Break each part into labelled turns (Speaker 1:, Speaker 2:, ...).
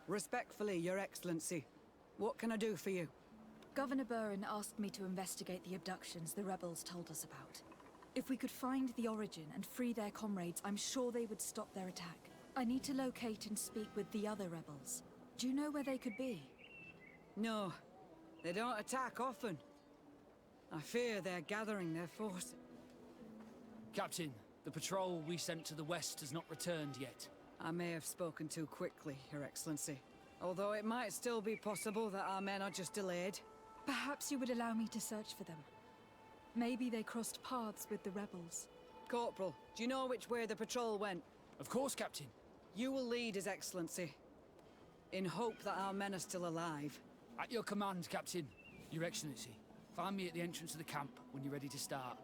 Speaker 1: Respectfully, Your Excellency. What can I do for you?
Speaker 2: Governor Burin asked me to investigate the abductions the rebels told us about. If we could find the origin and free their comrades, I'm sure they would stop their attack. I need to locate and speak with the other rebels. Do you know where they could be?
Speaker 1: No, they don't attack often. I fear they're gathering their force.
Speaker 3: Captain, the patrol we sent to the west has not returned yet.
Speaker 1: I may have spoken too quickly, Your Excellency. Although it might still be possible that our men are just delayed.
Speaker 2: Perhaps you would allow me to search for them. Maybe they crossed paths with the rebels.
Speaker 1: Corporal, do you know which way the patrol went?
Speaker 3: Of course, Captain.
Speaker 1: You will lead, His Excellency. In hope that our men are still alive.
Speaker 3: At your command, Captain. Your Excellency. Find me at the entrance of the camp when you're ready to start.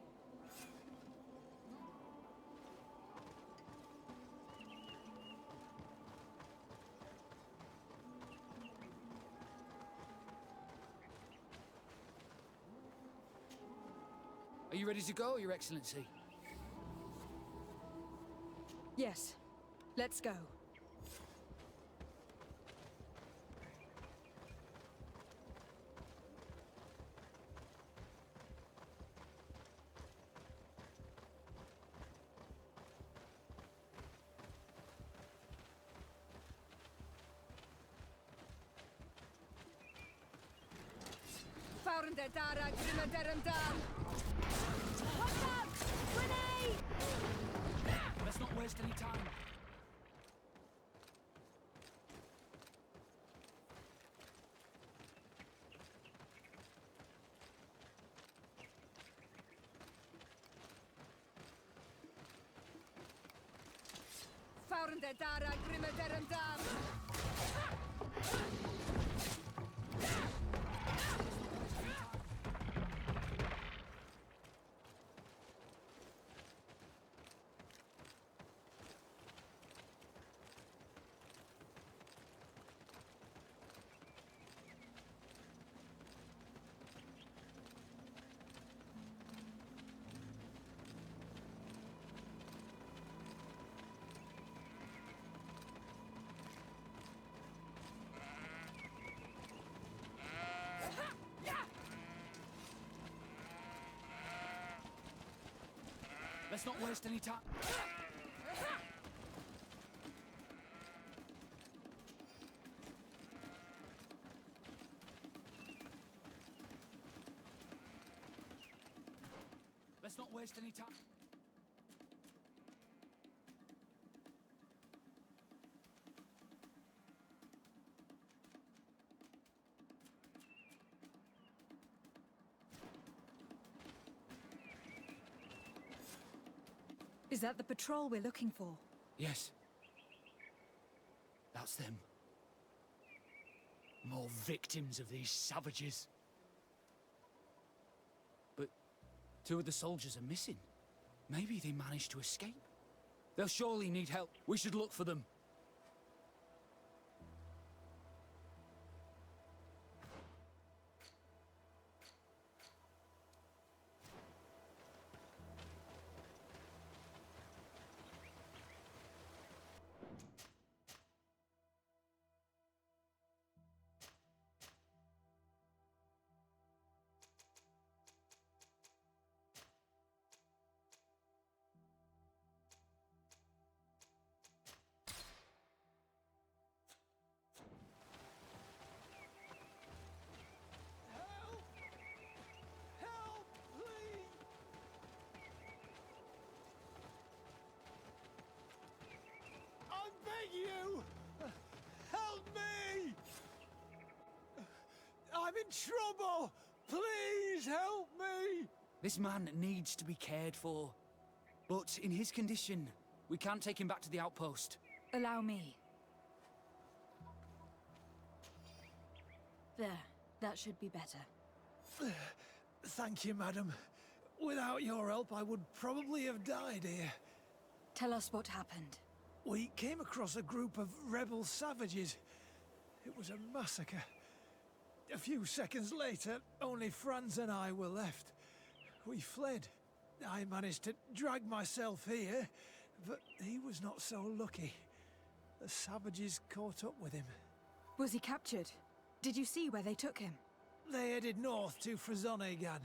Speaker 3: Are you ready to go, Your Excellency?
Speaker 2: Yes. Let's go.
Speaker 4: Found der Dara Grimmer derem Dam. Watch out! Grenade!
Speaker 3: Let's not waste any time.
Speaker 4: Found der Dara Grimmer derem Dam.
Speaker 3: Let's not waste any time. Let's not waste any time.
Speaker 2: Is that the patrol we're looking for?
Speaker 3: Yes. That's them. More victims of these savages. But two of the soldiers are missing. Maybe they managed to escape. They'll surely need help. We should look for them.
Speaker 5: You! Help me! I'm in trouble! Please help me!
Speaker 3: This man needs to be cared for. But in his condition, we can't take him back to the outpost.
Speaker 2: Allow me. There. That should be better.
Speaker 5: Thank you, madam. Without your help, I would probably have died here.
Speaker 2: Tell us what happened.
Speaker 5: We came across a group of rebel savages. It was a massacre. A few seconds later, only Franz and I were left. We fled. I managed to drag myself here, but he was not so lucky. The savages caught up with him.
Speaker 2: Was he captured? Did you see where they took him?
Speaker 5: They headed north to Frazonegan,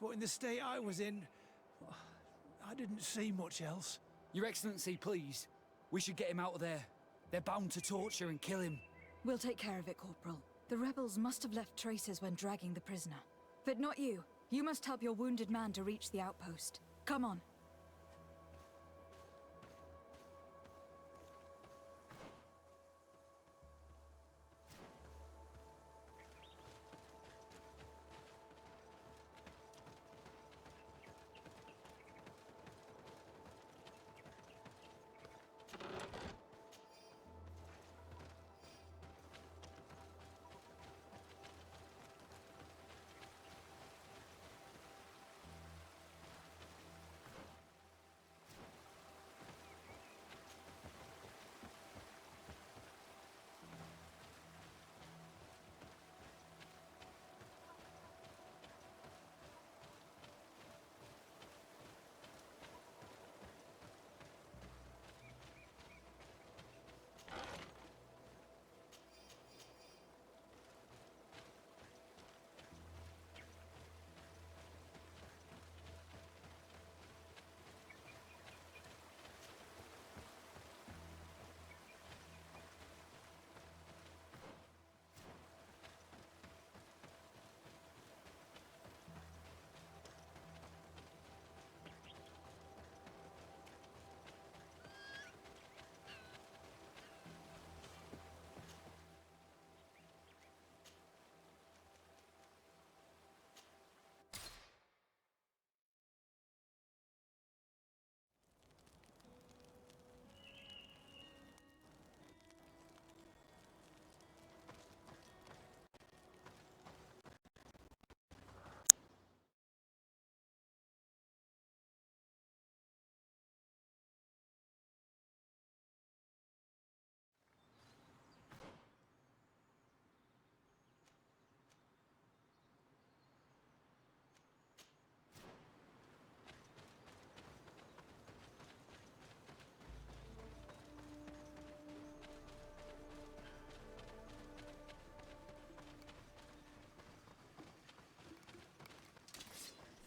Speaker 5: but in the state I was in, I didn't see much else.
Speaker 3: Your Excellency, please. We should get him out of there. They're bound to torture and kill him.
Speaker 2: We'll take care of it, Corporal. The rebels must have left traces when dragging the prisoner. But not you. You must help your wounded man to reach the outpost. Come on.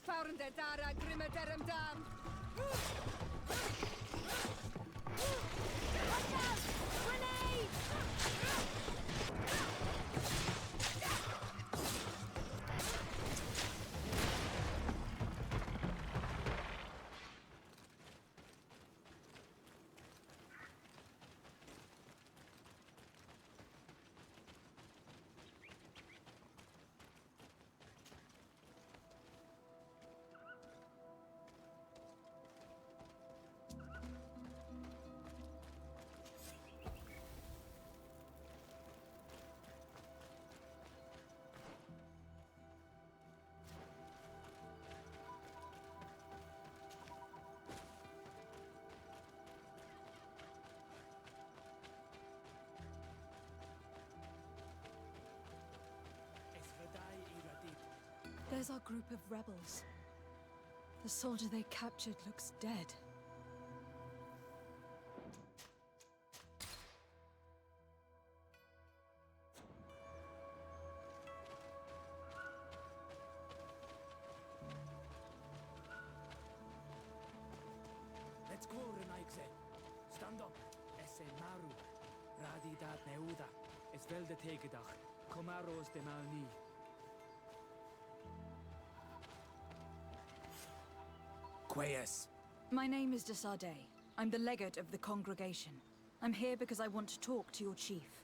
Speaker 4: Fouren der Dara, grimme derem dam. Watch out! Grenade!
Speaker 2: There's our group of rebels. The soldier they captured looks dead.
Speaker 3: Let's go, Renaigse. Stand up. Esse maru. Radi dat neuda. Es velde tegedach. Comaros de malni. Quayes.
Speaker 2: My name is Desade. I'm the legate of the congregation. I'm here because I want to talk to your chief.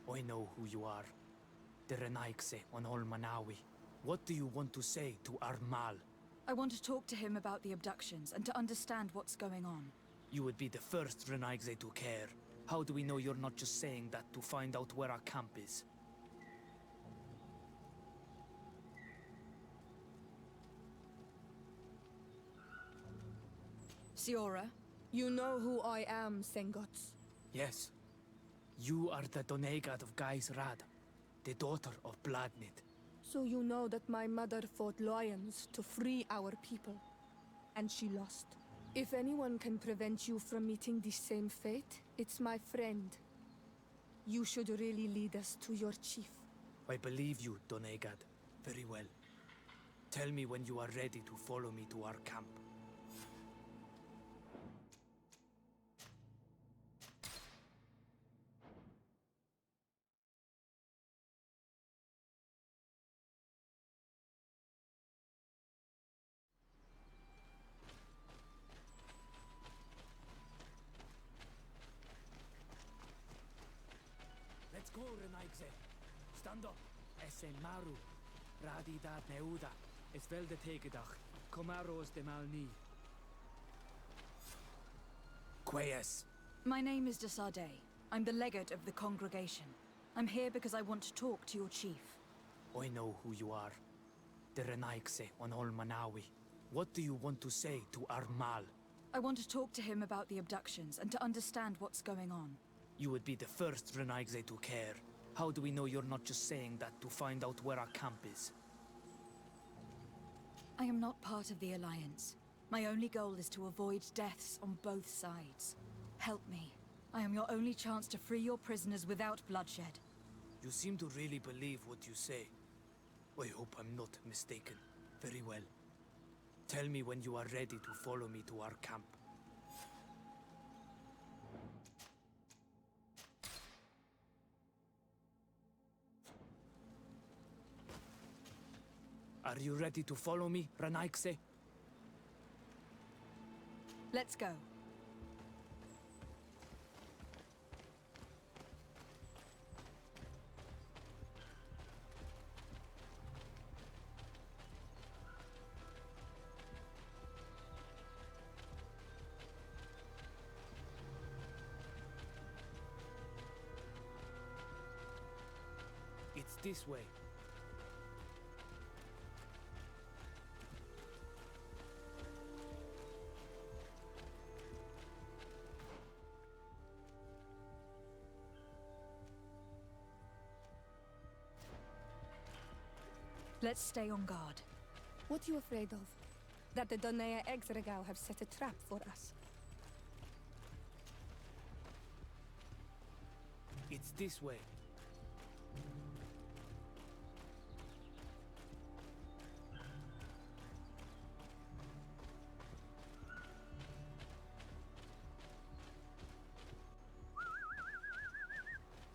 Speaker 3: I know who you are. The Renaigse on Olmanawi. What do you want to say to Armal?
Speaker 2: I want to talk to him about the abductions and to understand what's going on.
Speaker 3: You would be the first Renaigse to care. How do we know you're not just saying that to find out where our camp is?
Speaker 2: Siora,
Speaker 4: You know who I am, Sengots.
Speaker 3: Yes. You are the Donegat of Gai's Rad, the daughter of Bladnid.
Speaker 4: So you know that my mother fought lions to free our people. And she lost. If anyone can prevent you from meeting the same fate, it's my friend. You should really lead us to your chief.
Speaker 3: I believe you, Donegad. Very well. Tell me when you are ready to follow me to our camp. Let's go, Renaigse. Stand up. Esse maru. Radi dat neuda. Es velde tegedach. Comaros de malni. Quayes.
Speaker 2: My name is Desade. I'm the legate of the congregation. I'm here because I want to talk to your chief.
Speaker 3: I know who you are. The Renaigse on Ol Manawi. What do you want to say to Armal?
Speaker 2: I want to talk to him about the abductions and to understand what's going on.
Speaker 3: You would be the first Renaigse to care. How do we know you're not just saying that to find out where our camp is?
Speaker 2: I am not part of the Alliance. My only goal is to avoid deaths on both sides. Help me. I am your only chance to free your prisoners without bloodshed.
Speaker 3: You seem to really believe what you say. I hope I'm not mistaken. Very well. Tell me when you are ready to follow me to our camp. Are you ready to follow me, Renaigse?
Speaker 2: Let's go.
Speaker 3: It's this way.
Speaker 2: Let's stay on guard.
Speaker 4: What are you afraid of? That the Donea Exregao have set a trap for us?
Speaker 3: It's this way.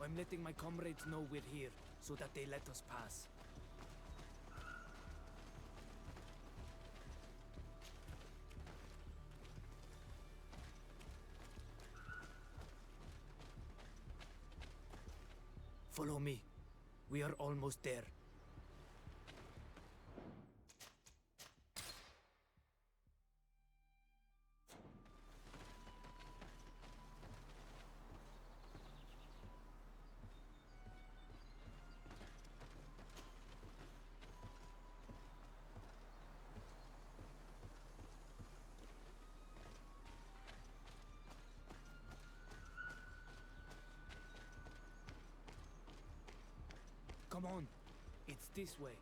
Speaker 3: I'm letting my comrades know we're here, so that they let us pass. Follow me. We are almost there. Come on. It's this way.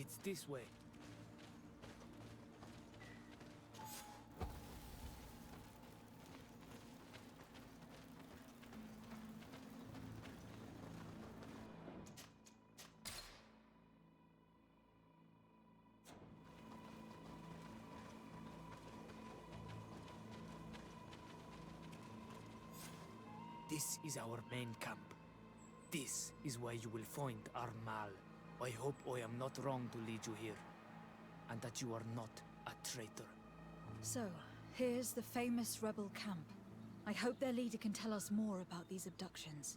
Speaker 3: It's this way. This is our main camp. This is where you will find our Mal. I hope I am not wrong to lead you here, and that you are not a traitor.
Speaker 2: So, here's the famous rebel camp. I hope their leader can tell us more about these abductions.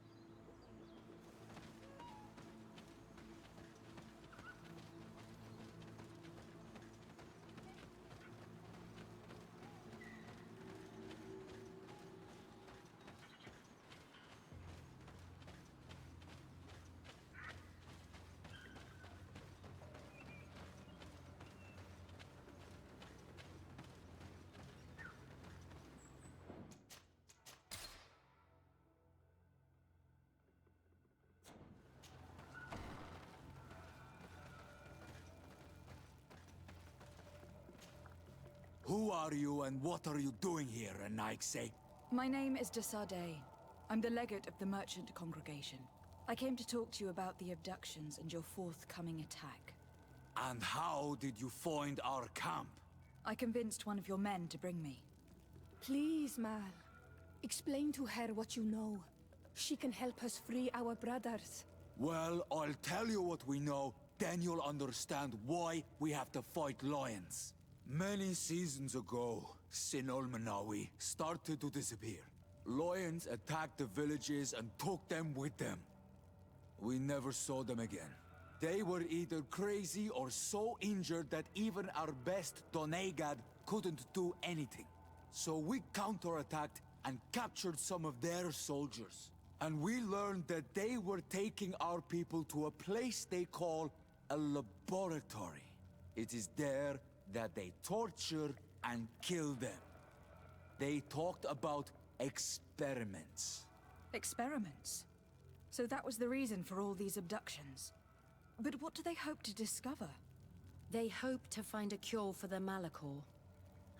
Speaker 6: Who are you and what are you doing here, Anaikse?
Speaker 2: My name is de Sardet. I'm the legate of the merchant congregation. I came to talk to you about the abductions and your forthcoming attack.
Speaker 6: And how did you find our camp?
Speaker 2: I convinced one of your men to bring me.
Speaker 4: Please, Mal. Explain to her what you know. She can help us free our brothers.
Speaker 6: Well, I'll tell you what we know, then you'll understand why we have to fight lions. Many seasons ago, Sin Ulmanawi started to disappear. Lions attacked the villages and took them with them. We never saw them again. They were either crazy or so injured that even our best Donegad couldn't do anything. So we counterattacked and captured some of their soldiers. And we learned that they were taking our people to a place they call a laboratory. It is there that they torture and kill them. They talked about experiments.
Speaker 2: Experiments? So that was the reason for all these abductions. But what do they hope to discover?
Speaker 7: They hope to find a cure for the Malachor.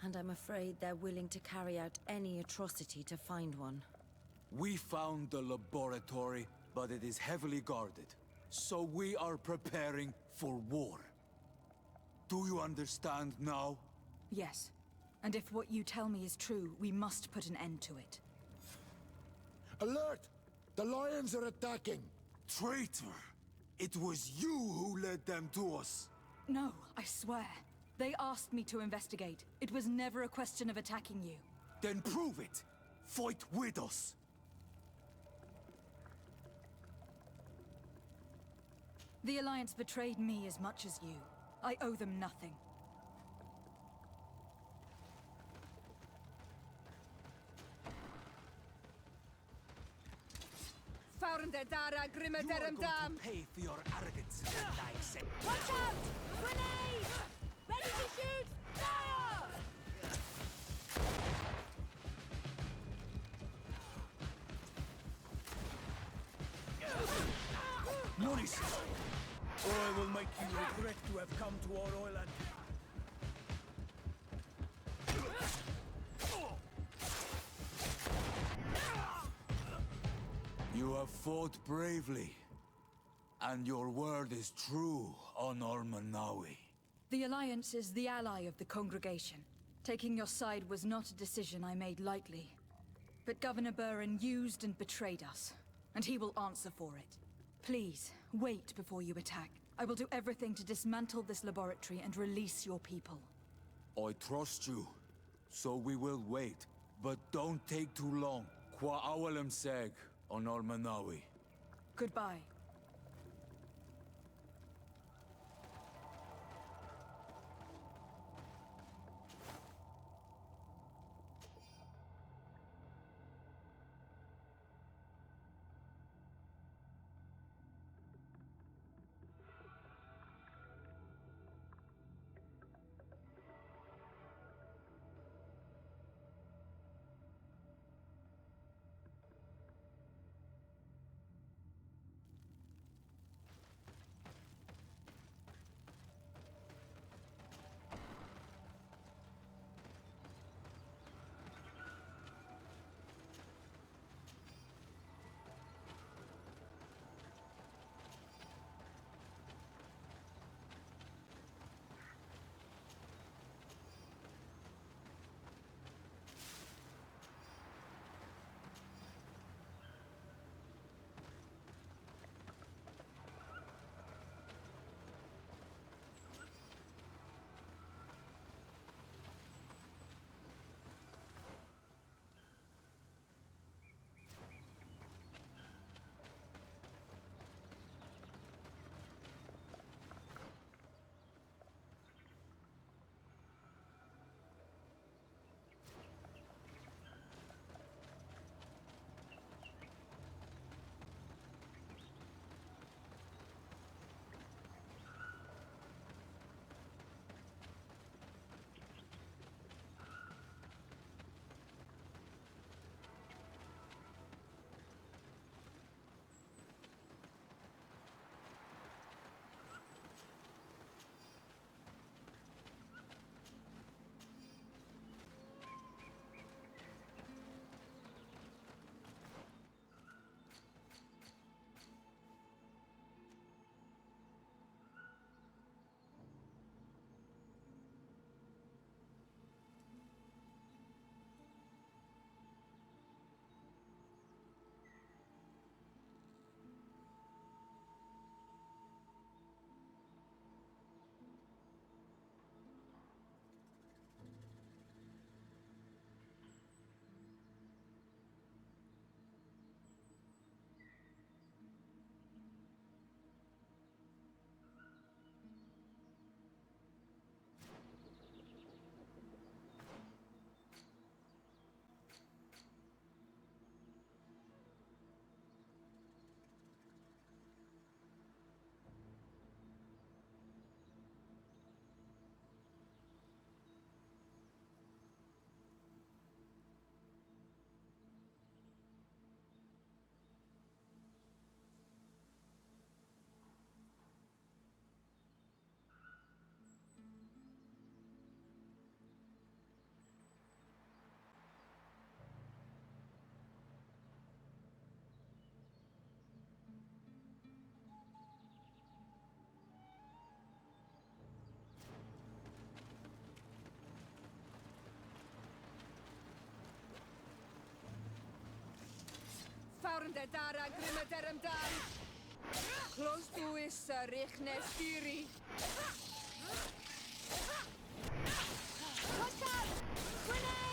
Speaker 7: And I'm afraid they're willing to carry out any atrocity to find one.
Speaker 6: We found the laboratory, but it is heavily guarded. So we are preparing for war. Do you understand now?
Speaker 2: Yes. And if what you tell me is true, we must put an end to it.
Speaker 8: Alert! The lions are attacking!
Speaker 6: Traitor! It was you who led them to us!
Speaker 2: No, I swear. They asked me to investigate. It was never a question of attacking you.
Speaker 6: Then prove it! Fight with us!
Speaker 2: The Alliance betrayed me as much as you. I owe them nothing.
Speaker 4: Found the Dara
Speaker 6: You are going
Speaker 4: Grimadaram
Speaker 6: to pay for your arrogance, Anaikse.
Speaker 7: Watch out! Grenade! Ready to shoot! Fire!
Speaker 3: Notice! Or I will make you regret to have come to our island.
Speaker 6: You have fought bravely. And your word is true on Ulmanawi.
Speaker 2: The Alliance is the ally of the congregation. Taking your side was not a decision I made lightly. But Governor Burin used and betrayed us, and he will answer for it. Please, wait before you attack. I will do everything to dismantle this laboratory and release your people.
Speaker 6: I trust you, so we will wait. But don't take too long. Qua awalem seg on Ulmanawi.
Speaker 2: Goodbye.
Speaker 4: Gorn de Dara Grimaterum Dan. Close to is Richnes Fury. Watch out! Grenade!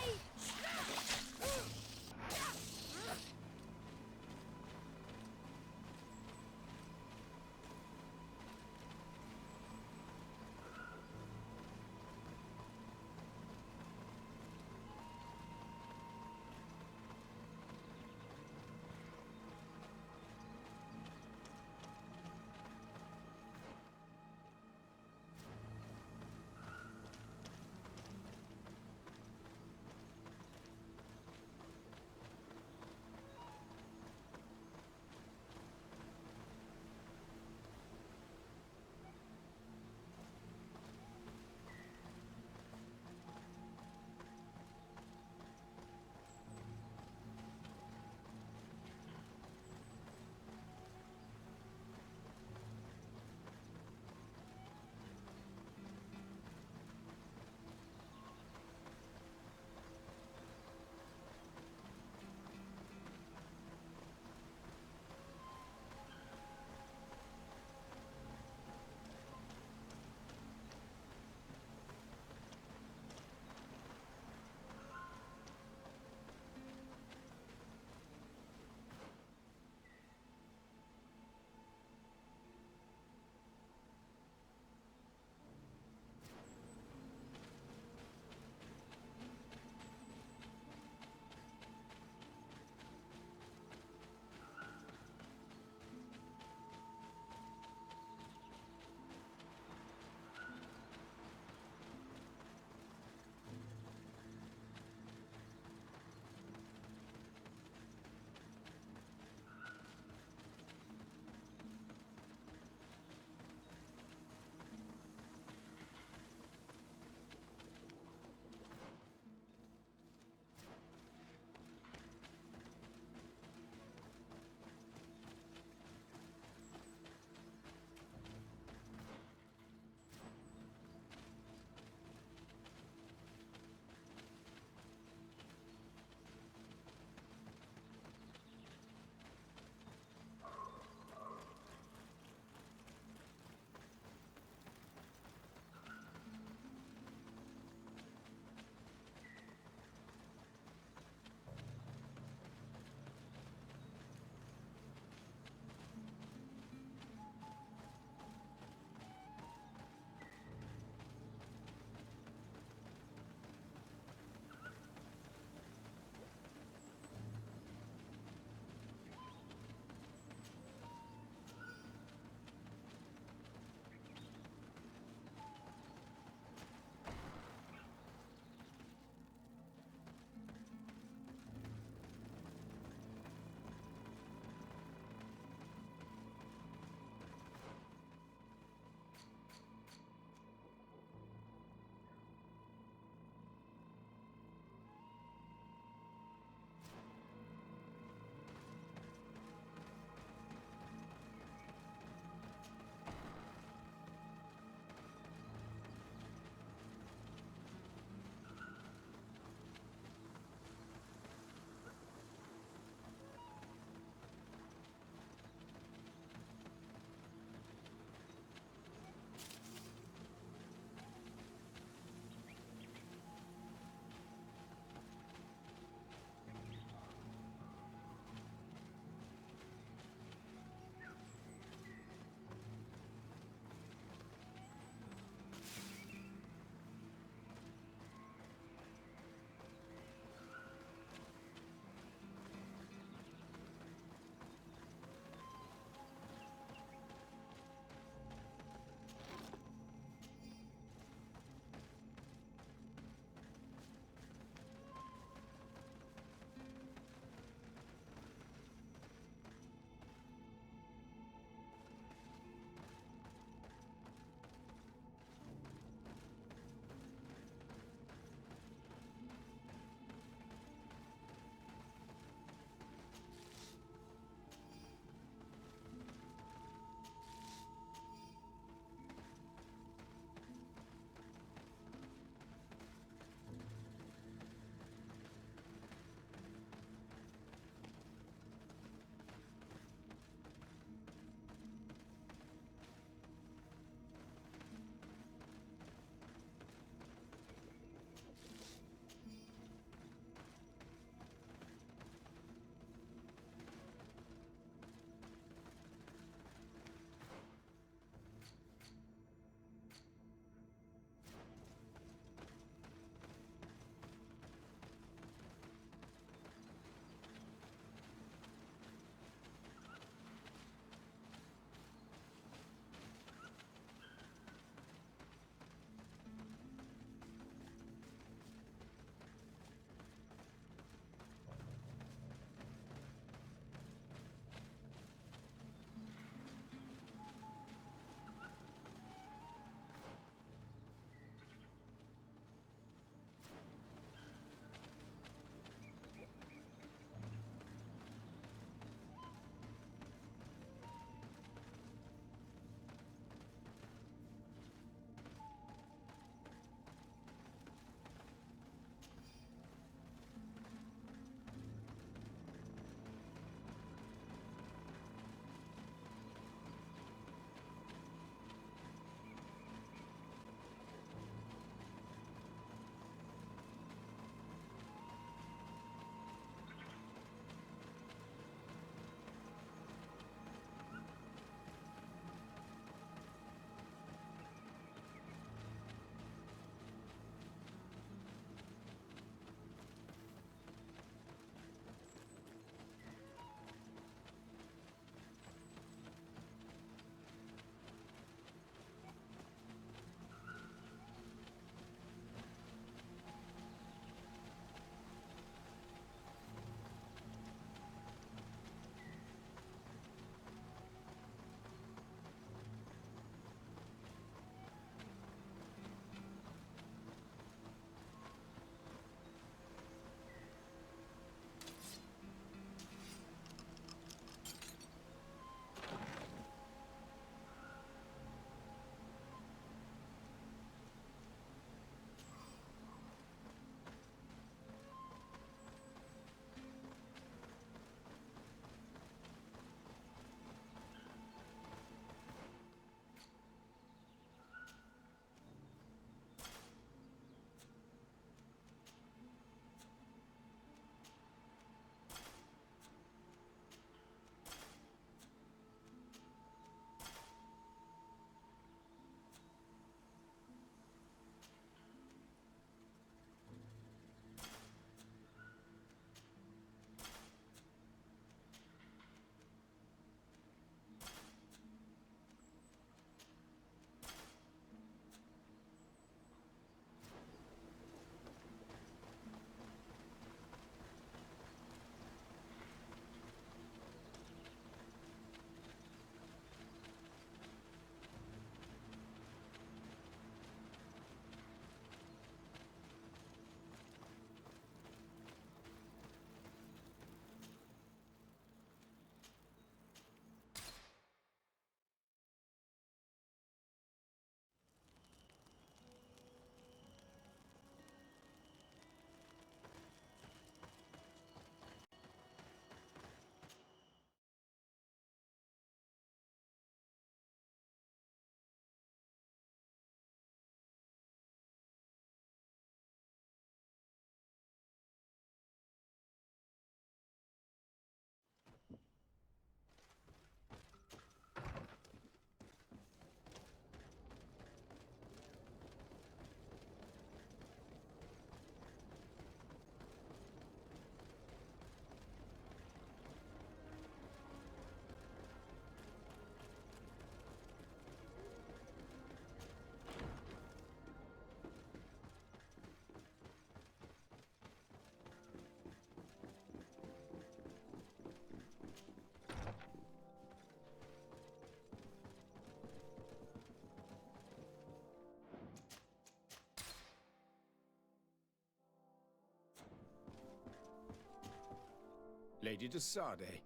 Speaker 9: Lady de Sade,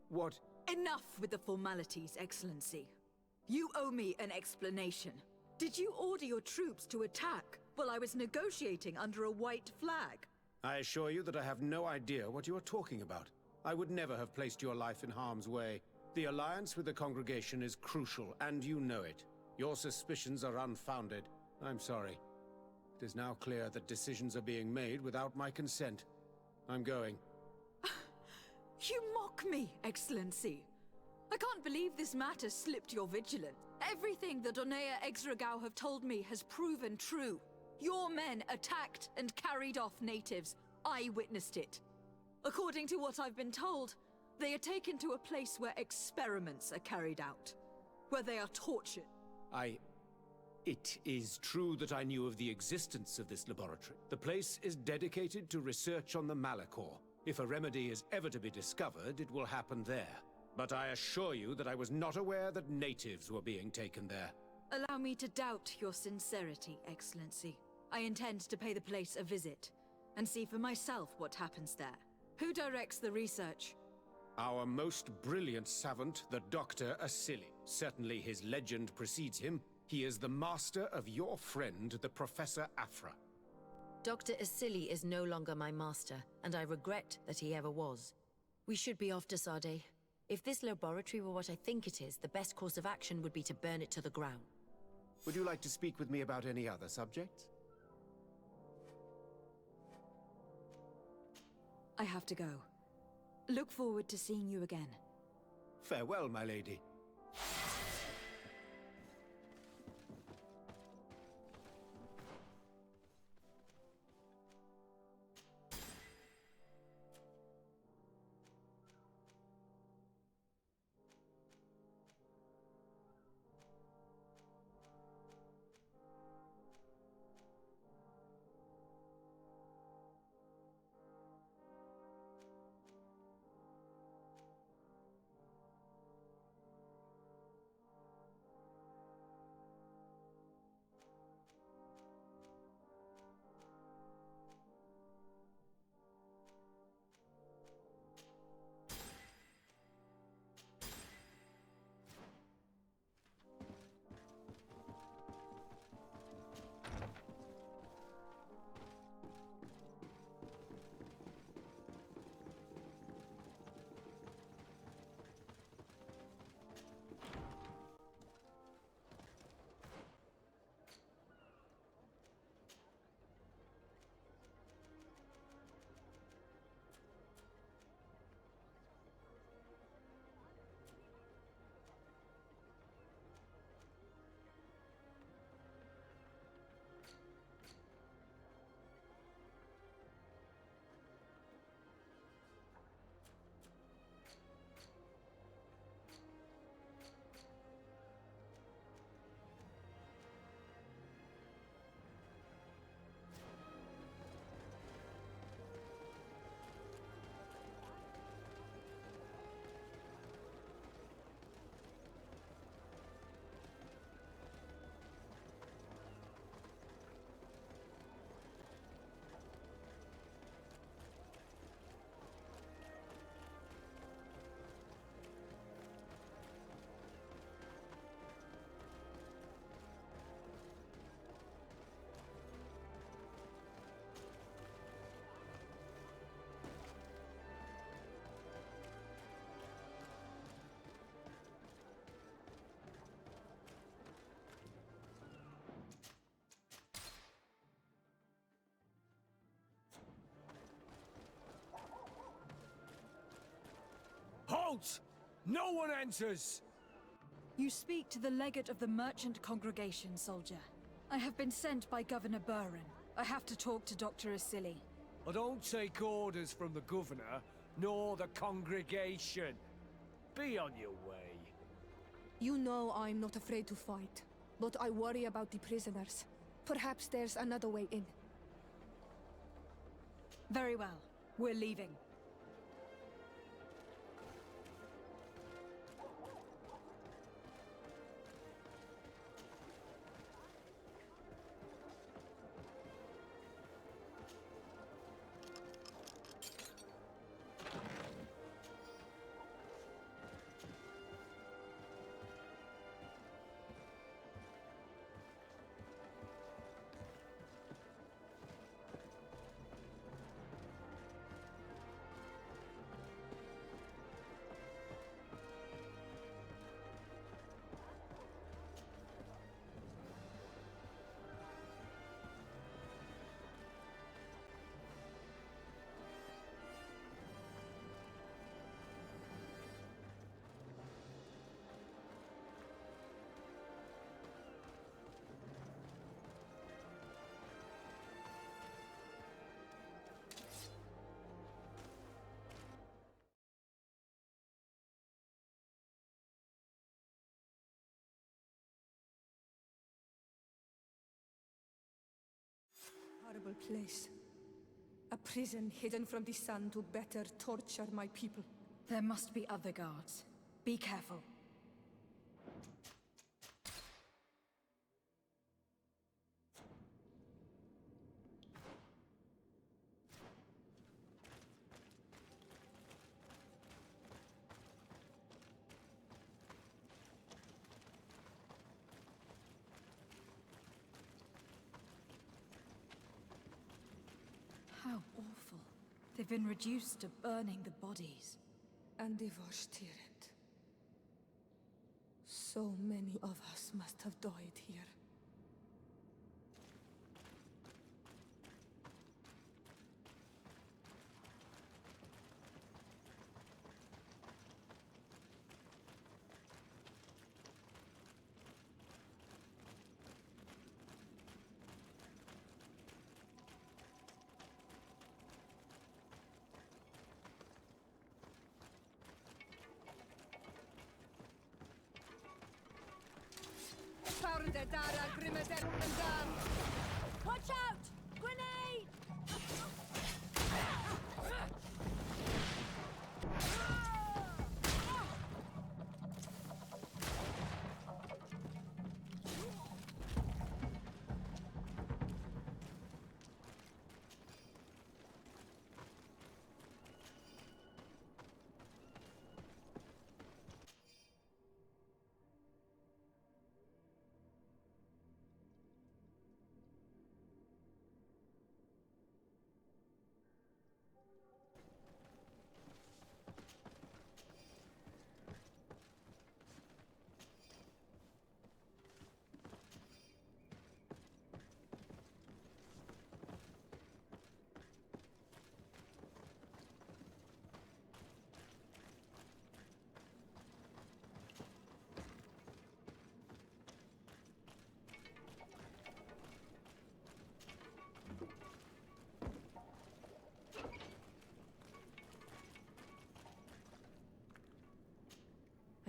Speaker 9: what...
Speaker 2: Enough with the formalities, Excellency. You owe me an explanation. Did you order your troops to attack while I was negotiating under a white flag?
Speaker 9: I assure you that I have no idea what you are talking about. I would never have placed your life in harm's way. The alliance with the congregation is crucial, and you know it. Your suspicions are unfounded. I'm sorry. It is now clear that decisions are being made without my consent. I'm going.
Speaker 2: You mock me, Excellency. I can't believe this matter slipped your vigilance. Everything the Donea Exregao have told me has proven true. Your men attacked and carried off natives. I witnessed it. According to what I've been told, they are taken to a place where experiments are carried out. Where they are tortured.
Speaker 9: It is true that I knew of the existence of this laboratory. The place is dedicated to research on the Malachor. If a remedy is ever to be discovered, it will happen there. But I assure you that I was not aware that natives were being taken there.
Speaker 2: Allow me to doubt your sincerity, Excellency. I intend to pay the place a visit, and see for myself what happens there. Who directs the research?
Speaker 9: Our most brilliant savant, the Dr. Asili. Certainly his legend precedes him. He is the master of your friend, the Professor Afra.
Speaker 7: Dr. Asili is no longer my master, and I regret that he ever was. We should be off to Sade. If this laboratory were what I think it is, the best course of action would be to burn it to the ground.
Speaker 9: Would you like to speak with me about any other subjects?
Speaker 2: I have to go. Look forward to seeing you again.
Speaker 9: Farewell, my lady.
Speaker 3: Halt! No one enters!
Speaker 2: You speak to the legate of the merchant congregation, soldier. I have been sent by Governor Buren. I have to talk to Dr. Asili.
Speaker 3: I don't take orders from the governor, nor the congregation. Be on your way.
Speaker 4: You know I'm not afraid to fight, but I worry about the prisoners. Perhaps there's another way in.
Speaker 2: Very well. We're leaving.
Speaker 4: Horrible place. A prison hidden from the sun to better torture my people.
Speaker 2: There must be other guards. Be careful. How awful. They've been reduced to burning the bodies.
Speaker 4: And devastated. So many of us must have died here.
Speaker 2: Watch out! Grenade!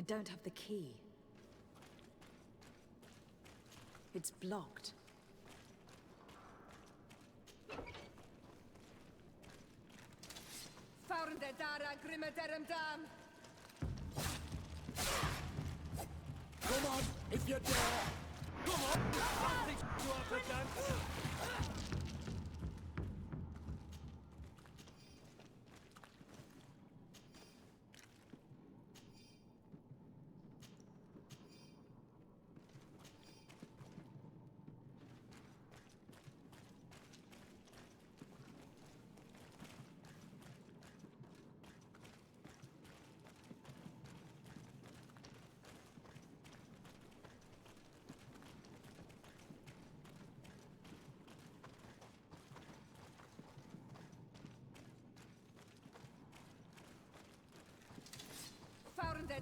Speaker 2: I don't have the key. It's blocked.
Speaker 8: Come on, if you dare! Come on!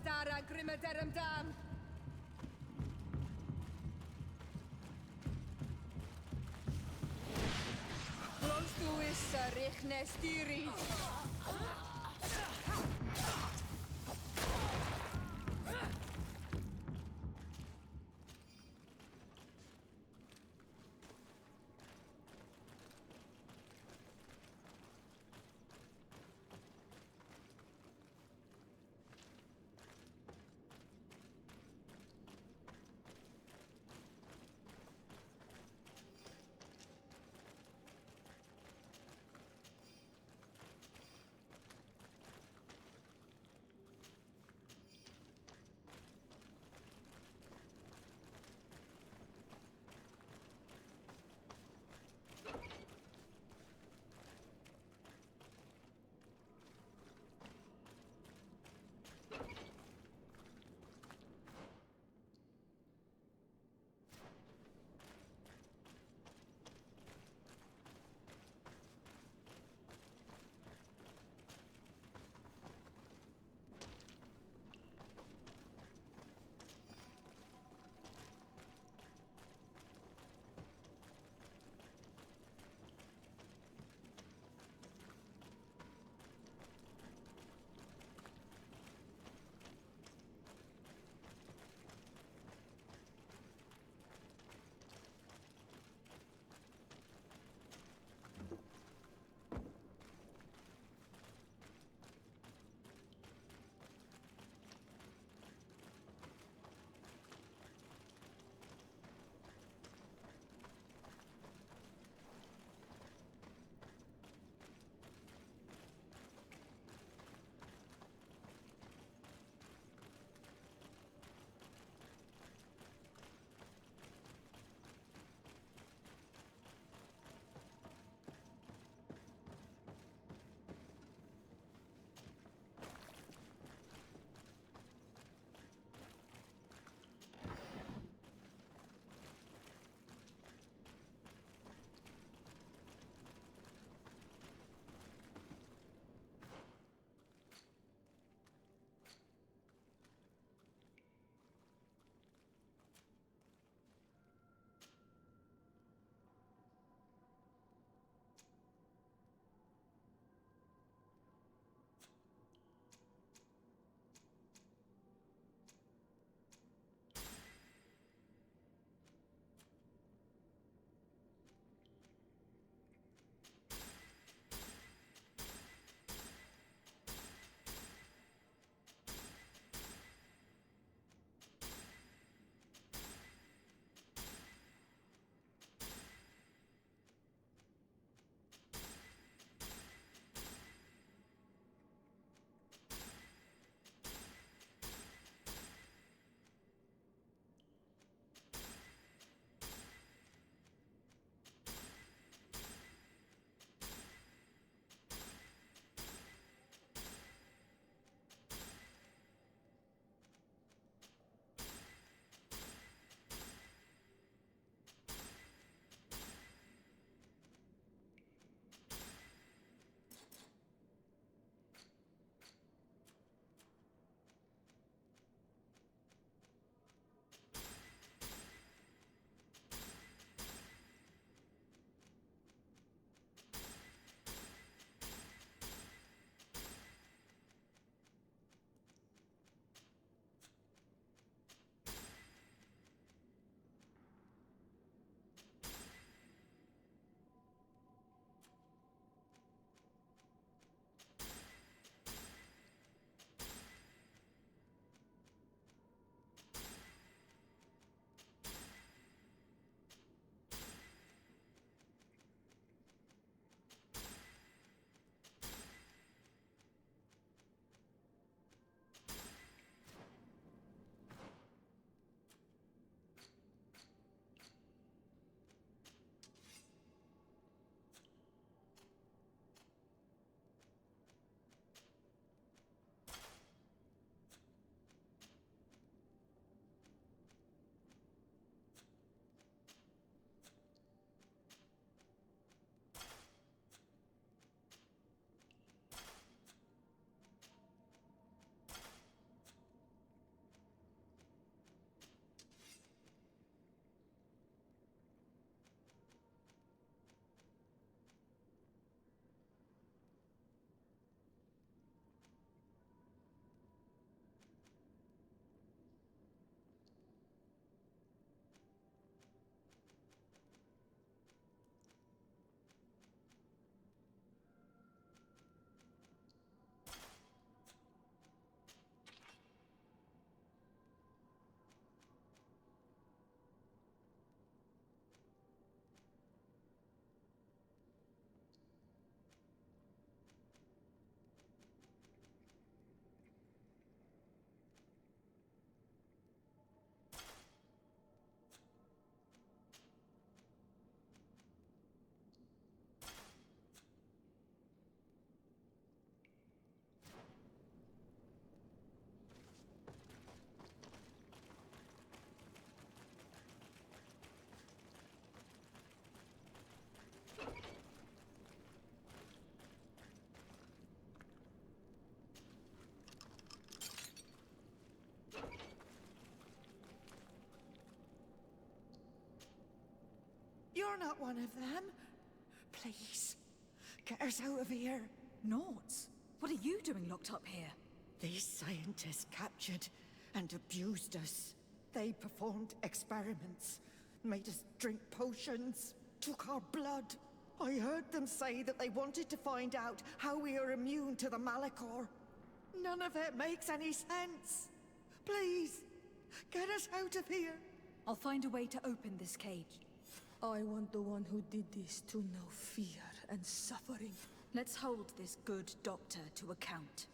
Speaker 4: Dara Grimadaram Dam. Blonstuis Richnestiri.
Speaker 10: not one of them. Please, get us out of here.
Speaker 2: Noughts, what are you doing locked up here?
Speaker 10: These scientists captured and abused us. They performed experiments, made us drink potions, took our blood. I heard them say that they wanted to find out how we are immune to the Malachor. None of it makes any sense. Please, get us out of here.
Speaker 2: I'll find a way to open this cage.
Speaker 4: I want the one who did this to know fear and suffering.
Speaker 2: Let's hold this good doctor to account.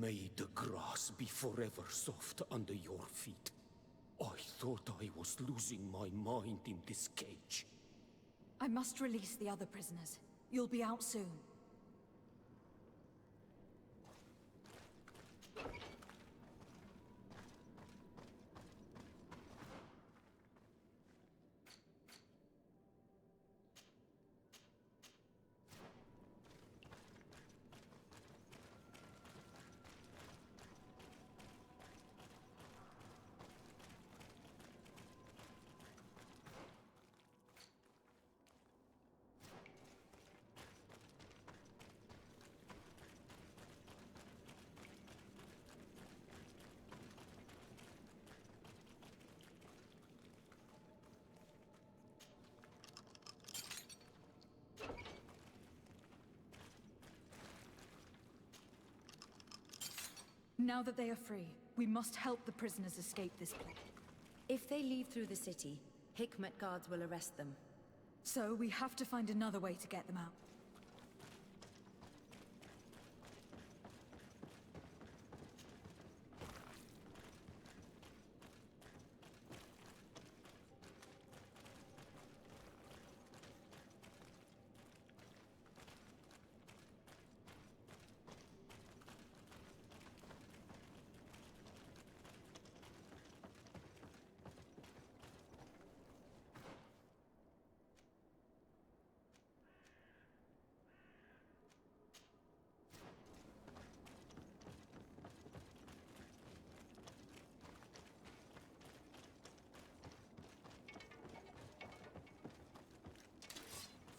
Speaker 8: May the grass be forever soft under your feet. I thought I was losing my mind in this cage.
Speaker 2: I must release the other prisoners. You'll be out soon. Now that they are free, we must help the prisoners escape this place.
Speaker 7: If they leave through the city, Hikmet guards will arrest them.
Speaker 2: So we have to find another way to get them out.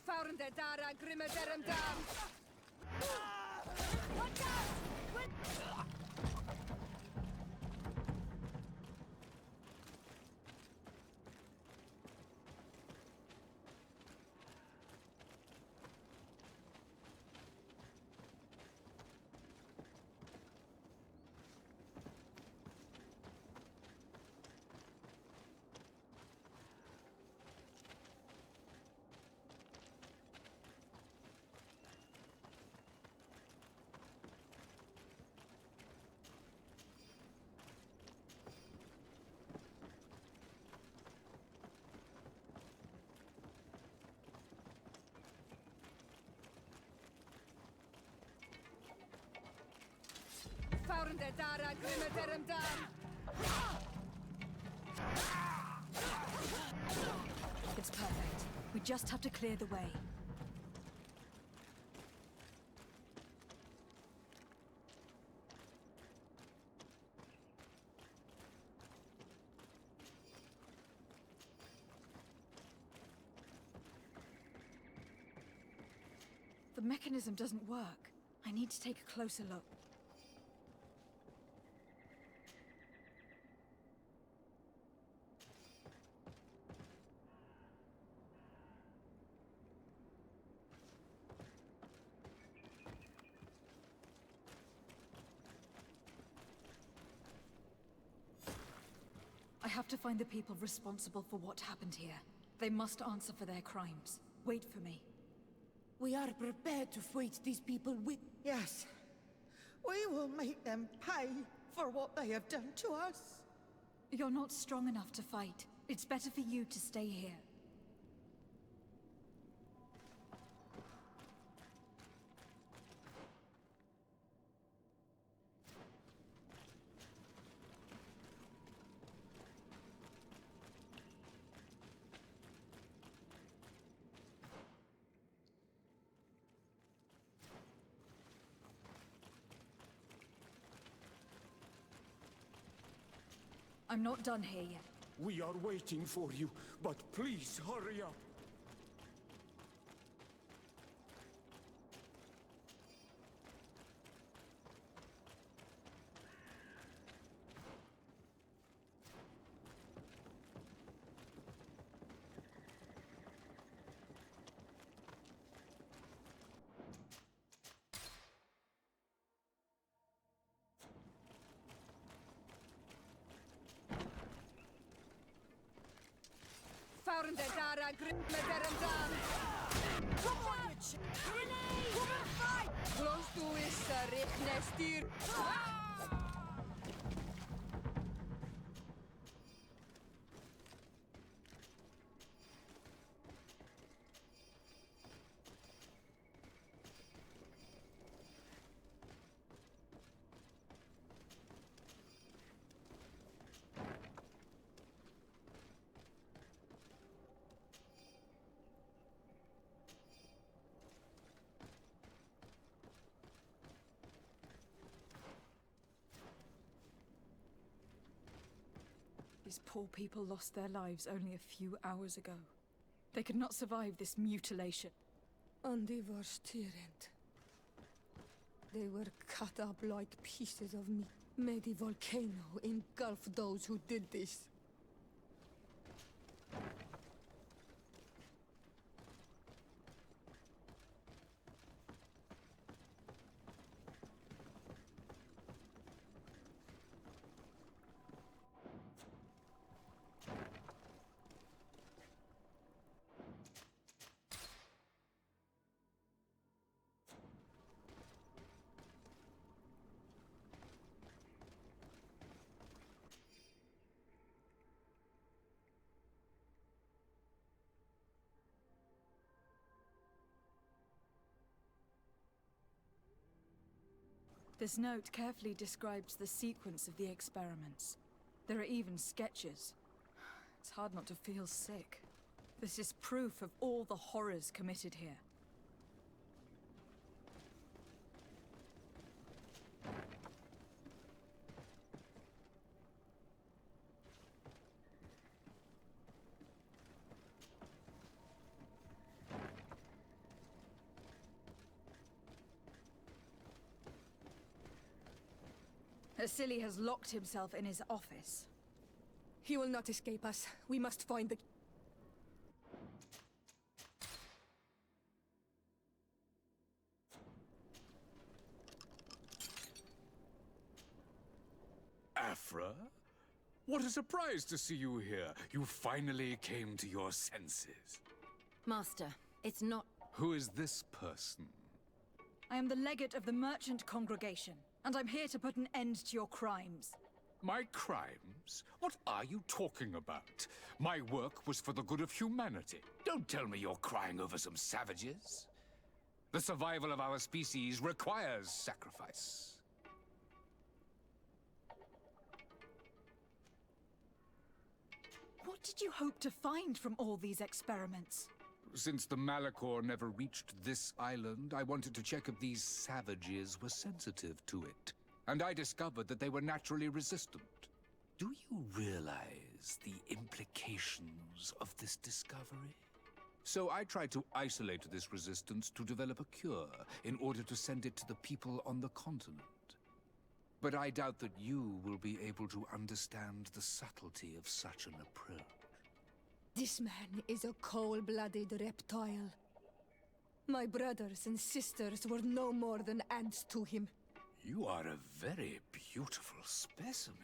Speaker 4: Found the Dara Grimadarum Dam! Watch out! Found the Dara Grimadarum Dam!
Speaker 2: It's perfect. We just have to clear the way. The mechanism doesn't work. I need to take a closer look. I have to find the people responsible for what happened here. They must answer for their crimes. Wait for me.
Speaker 10: We are prepared to fight these people with... Yes. We will make them pay for what they have done to us.
Speaker 2: You're not strong enough to fight. It's better for you to stay here. I'm not done here yet.
Speaker 8: We are waiting for you, but please hurry up.
Speaker 4: Found the Dara Grim Mederandan. Close to is Ricknestir.
Speaker 2: These poor people lost their lives only a few hours ago. They could not survive this mutilation.
Speaker 4: And they were tyrant. They were cut up like pieces of meat. May the volcano engulf those who did this.
Speaker 2: This note carefully describes the sequence of the experiments. There are even sketches. It's hard not to feel sick. This is proof of all the horrors committed here. Asili has locked himself in his office.
Speaker 4: He will not escape us. We must find the...
Speaker 6: Afra? What a surprise to see you here. You finally came to your senses.
Speaker 7: Master, it's not...
Speaker 6: Who is this person?
Speaker 2: I am the legate of the merchant congregation, and I'm here to put an end to your crimes.
Speaker 6: My crimes? What are you talking about? My work was for the good of humanity. Don't tell me you're crying over some savages. The survival of our species requires sacrifice.
Speaker 2: What did you hope to find from all these experiments?
Speaker 6: Since the Malachor never reached this island, I wanted to check if these savages were sensitive to it. And I discovered that they were naturally resistant. Do you realize the implications of this discovery? So I tried to isolate this resistance to develop a cure in order to send it to the people on the continent. But I doubt that you will be able to understand the subtlety of such an approach.
Speaker 4: This man is a cold-blooded reptile. My brothers and sisters were no more than ants to him.
Speaker 6: You are a very beautiful specimen.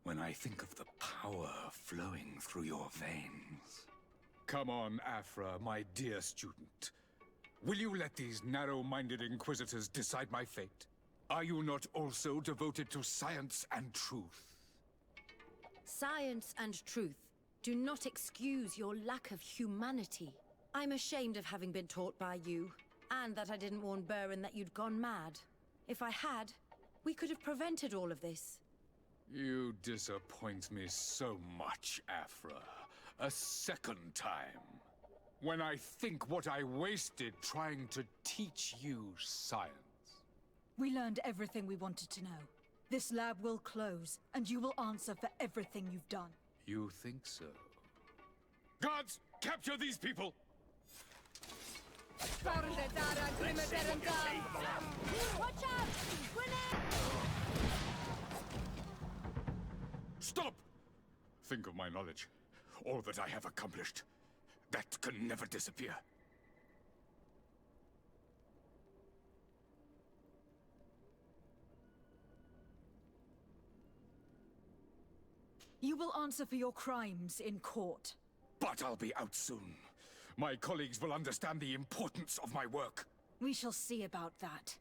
Speaker 11: when I think of the power flowing through your veins. Come on, Afra, my dear student. Will you let these narrow-minded Inquisitors decide my fate? Are you not also devoted to science and truth?
Speaker 7: Science and truth do not excuse your lack of humanity. I'm ashamed of having been taught by you, and that I didn't warn Burin that you'd gone mad. If I had, we could have prevented all of this.
Speaker 11: You disappoint me so much, Afra. A second time. When I think what I wasted trying to teach you science.
Speaker 2: We learned everything we wanted to know. This lab will close, and you will answer for everything you've done.
Speaker 11: You think so? Guards, capture these people!
Speaker 7: Watch out! Grenade!
Speaker 11: Stop! Think of my knowledge. All that I have accomplished. That can never disappear.
Speaker 2: You will answer for your crimes in court.
Speaker 11: But I'll be out soon. My colleagues will understand the importance of my work.
Speaker 2: We shall see about that.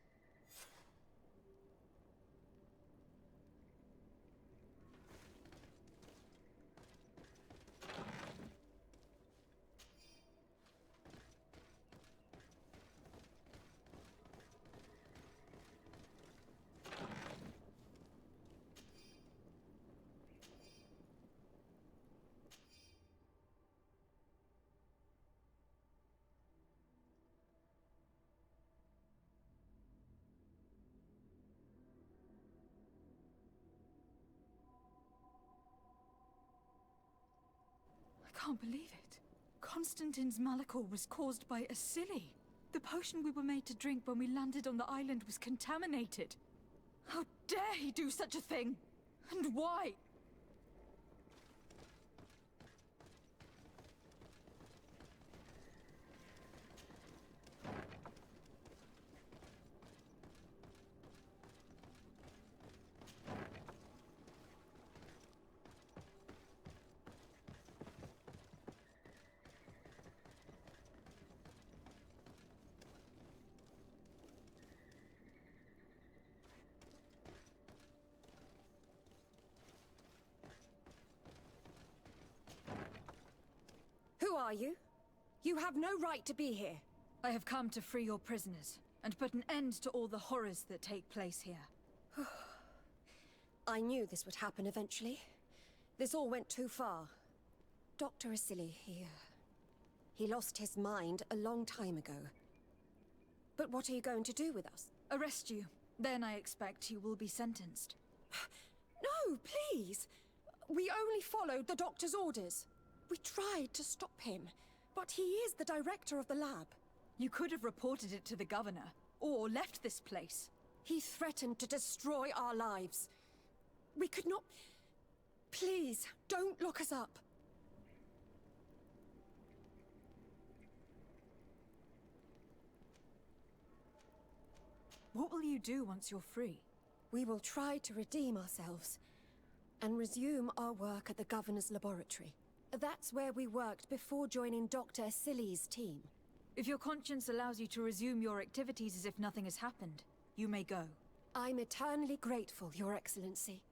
Speaker 2: I can't believe it. Constantine's Malachor was caused by a silly. The potion we were made to drink when we landed on the island was contaminated. How dare he do such a thing? And why?
Speaker 12: Who are you? You have no right to be here.
Speaker 2: I have come to free your prisoners, and put an end to all the horrors that take place here.
Speaker 12: I knew this would happen eventually. This all went too far. Dr. Asili, he lost his mind a long time ago. But what are you going to do with us?
Speaker 2: Arrest you. Then I expect you will be sentenced.
Speaker 12: No, please! We only followed the doctor's orders. We tried to stop him, but he is the director of the lab.
Speaker 2: You could have reported it to the governor, or left this place.
Speaker 12: He threatened to destroy our lives. We could not... Please, don't lock us up.
Speaker 2: What will you do once you're free?
Speaker 12: We will try to redeem ourselves, and resume our work at the governor's laboratory. That's where we worked before joining Dr. Asili's team.
Speaker 2: If your conscience allows you to resume your activities as if nothing has happened, you may go.
Speaker 12: I'm eternally grateful, Your Excellency.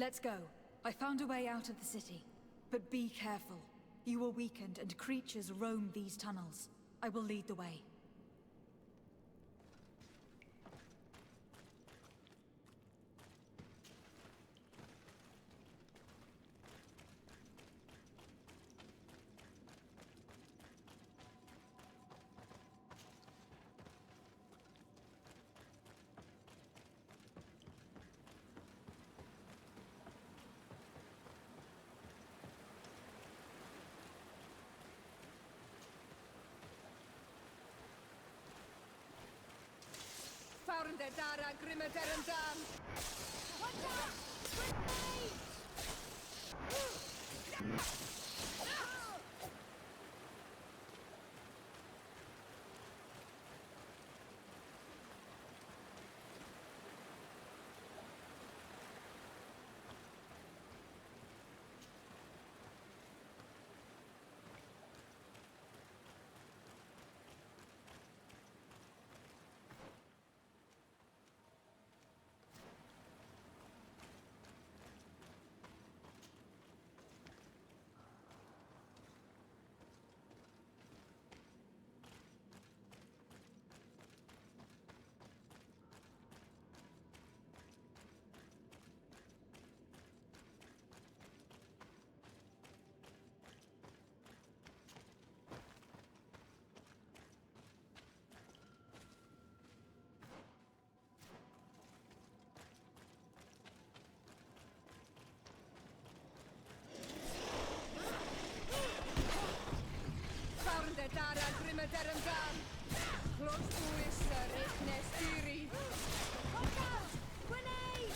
Speaker 2: Let's go. I found a way out of the city. But be careful. You are weakened and creatures roam these tunnels. I will lead the way.
Speaker 4: dara grimeterendam! Watch out! Grenade! Dara grimeterendam! Klotstuis richtnestiri! Watch out! Grenade!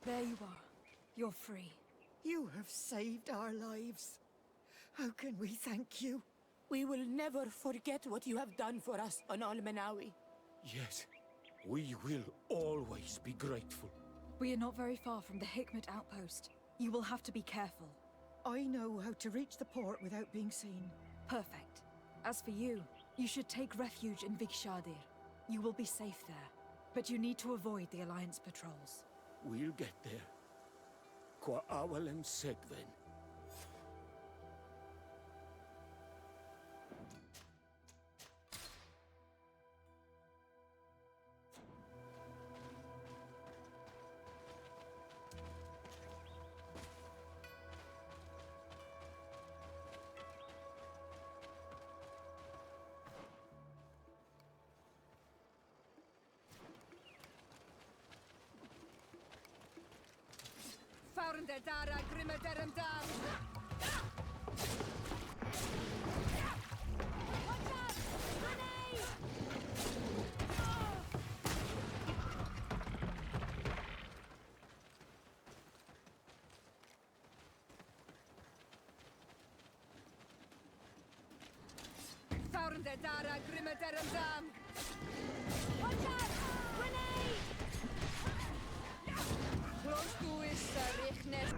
Speaker 2: There you are. You're free.
Speaker 10: You have saved our lives. How can we thank you?
Speaker 8: We will never forget what you have done for us on Almenawi. Yes, we will always be grateful.
Speaker 2: We are not very far from the Hikmet outpost. You will have to be careful.
Speaker 10: I know how to reach the port without being seen.
Speaker 2: Perfect. As for you, you should take refuge in Vikshadir. You will be safe there. But you need to avoid the Alliance patrols.
Speaker 8: We'll get there. Qua awalem segven.
Speaker 4: Found dara grimeterendam! Watch out! Grenade! Found dara grimeterendam! Watch out! Grenade! Klotstuis richtnest...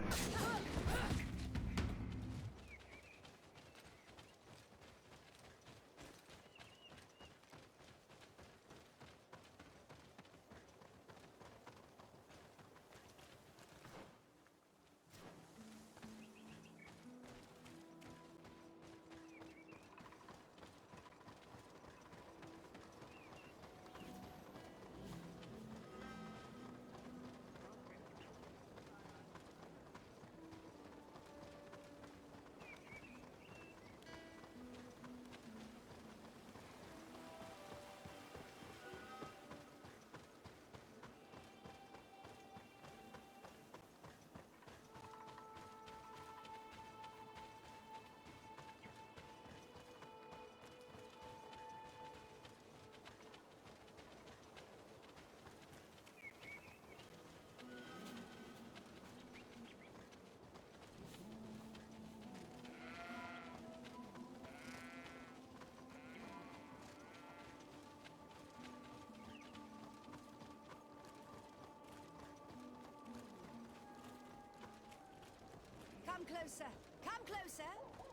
Speaker 13: Come closer! Come closer!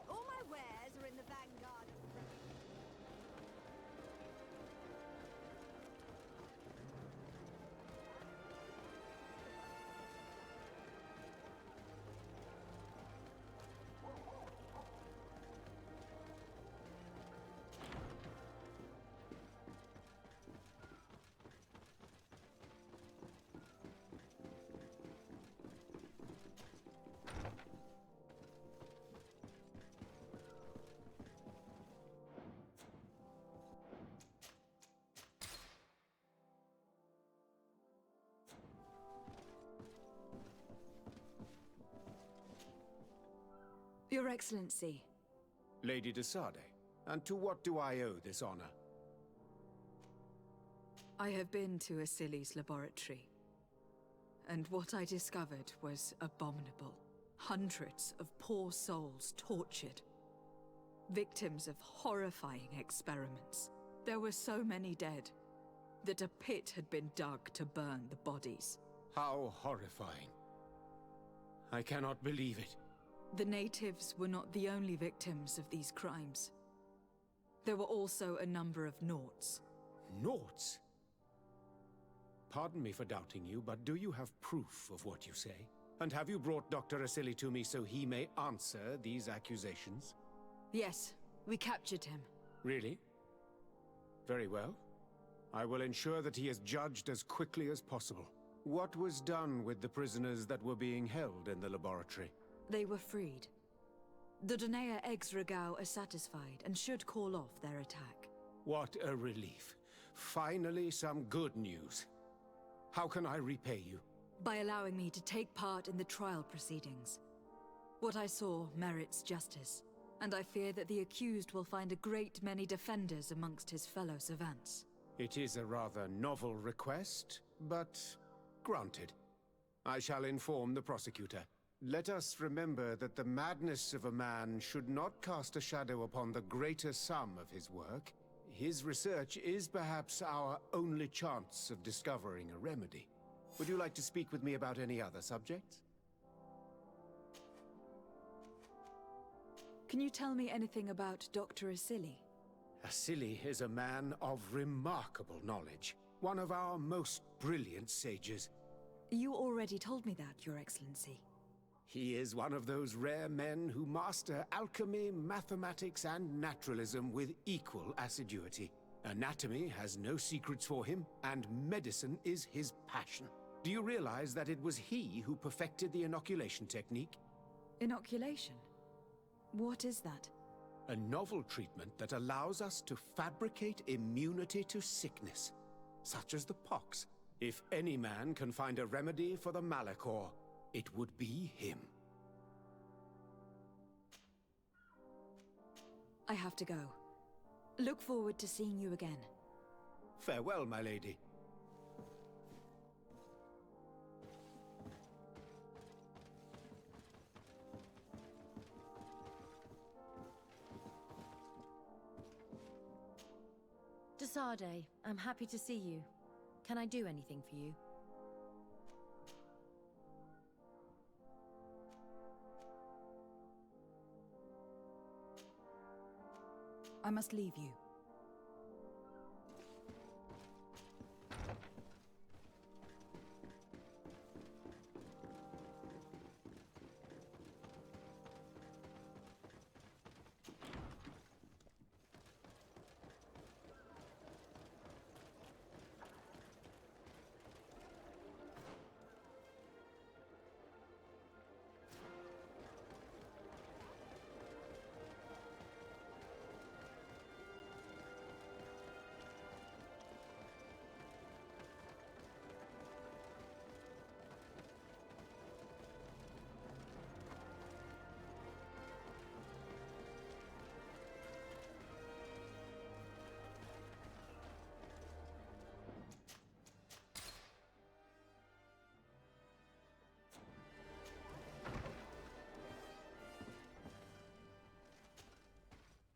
Speaker 13: All my wares are in the vanguard of...
Speaker 2: Your Excellency.
Speaker 9: Lady de Sade, and to what do I owe this honor?
Speaker 2: I have been to Asili's laboratory, and what I discovered was abominable. Hundreds of poor souls tortured. Victims of horrifying experiments. There were so many dead that a pit had been dug to burn the bodies.
Speaker 9: How horrifying. I cannot believe it.
Speaker 2: The natives were not the only victims of these crimes. There were also a number of Naughts.
Speaker 9: Naughts? Pardon me for doubting you, but do you have proof of what you say? And have you brought Dr. Asili to me so he may answer these accusations?
Speaker 2: Yes, we captured him.
Speaker 9: Really? Very well. I will ensure that he is judged as quickly as possible. What was done with the prisoners that were being held in the laboratory?
Speaker 2: They were freed. The Donea ex-Regao are satisfied and should call off their attack.
Speaker 9: What a relief. Finally, some good news. How can I repay you?
Speaker 2: By allowing me to take part in the trial proceedings. What I saw merits justice, and I fear that the accused will find a great many defenders amongst his fellow savants.
Speaker 9: It is a rather novel request, but granted. I shall inform the prosecutor. Let us remember that the madness of a man should not cast a shadow upon the greater sum of his work. His research is perhaps our only chance of discovering a remedy. Would you like to speak with me about any other subjects?
Speaker 2: Can you tell me anything about Dr. Asili?
Speaker 9: Asili is a man of remarkable knowledge. One of our most brilliant sages.
Speaker 2: You already told me that, Your Excellency.
Speaker 9: He is one of those rare men who master alchemy, mathematics, and naturalism with equal assiduity. Anatomy has no secrets for him, and medicine is his passion. Do you realize that it was he who perfected the inoculation technique?
Speaker 2: Inoculation? What is that?
Speaker 9: A novel treatment that allows us to fabricate immunity to sickness, such as the pox. If any man can find a remedy for the Malachor, it would be him.
Speaker 2: I have to go. Look forward to seeing you again.
Speaker 9: Farewell, my lady.
Speaker 7: De Sade, I'm happy to see you. Can I do anything for you?
Speaker 2: I must leave you.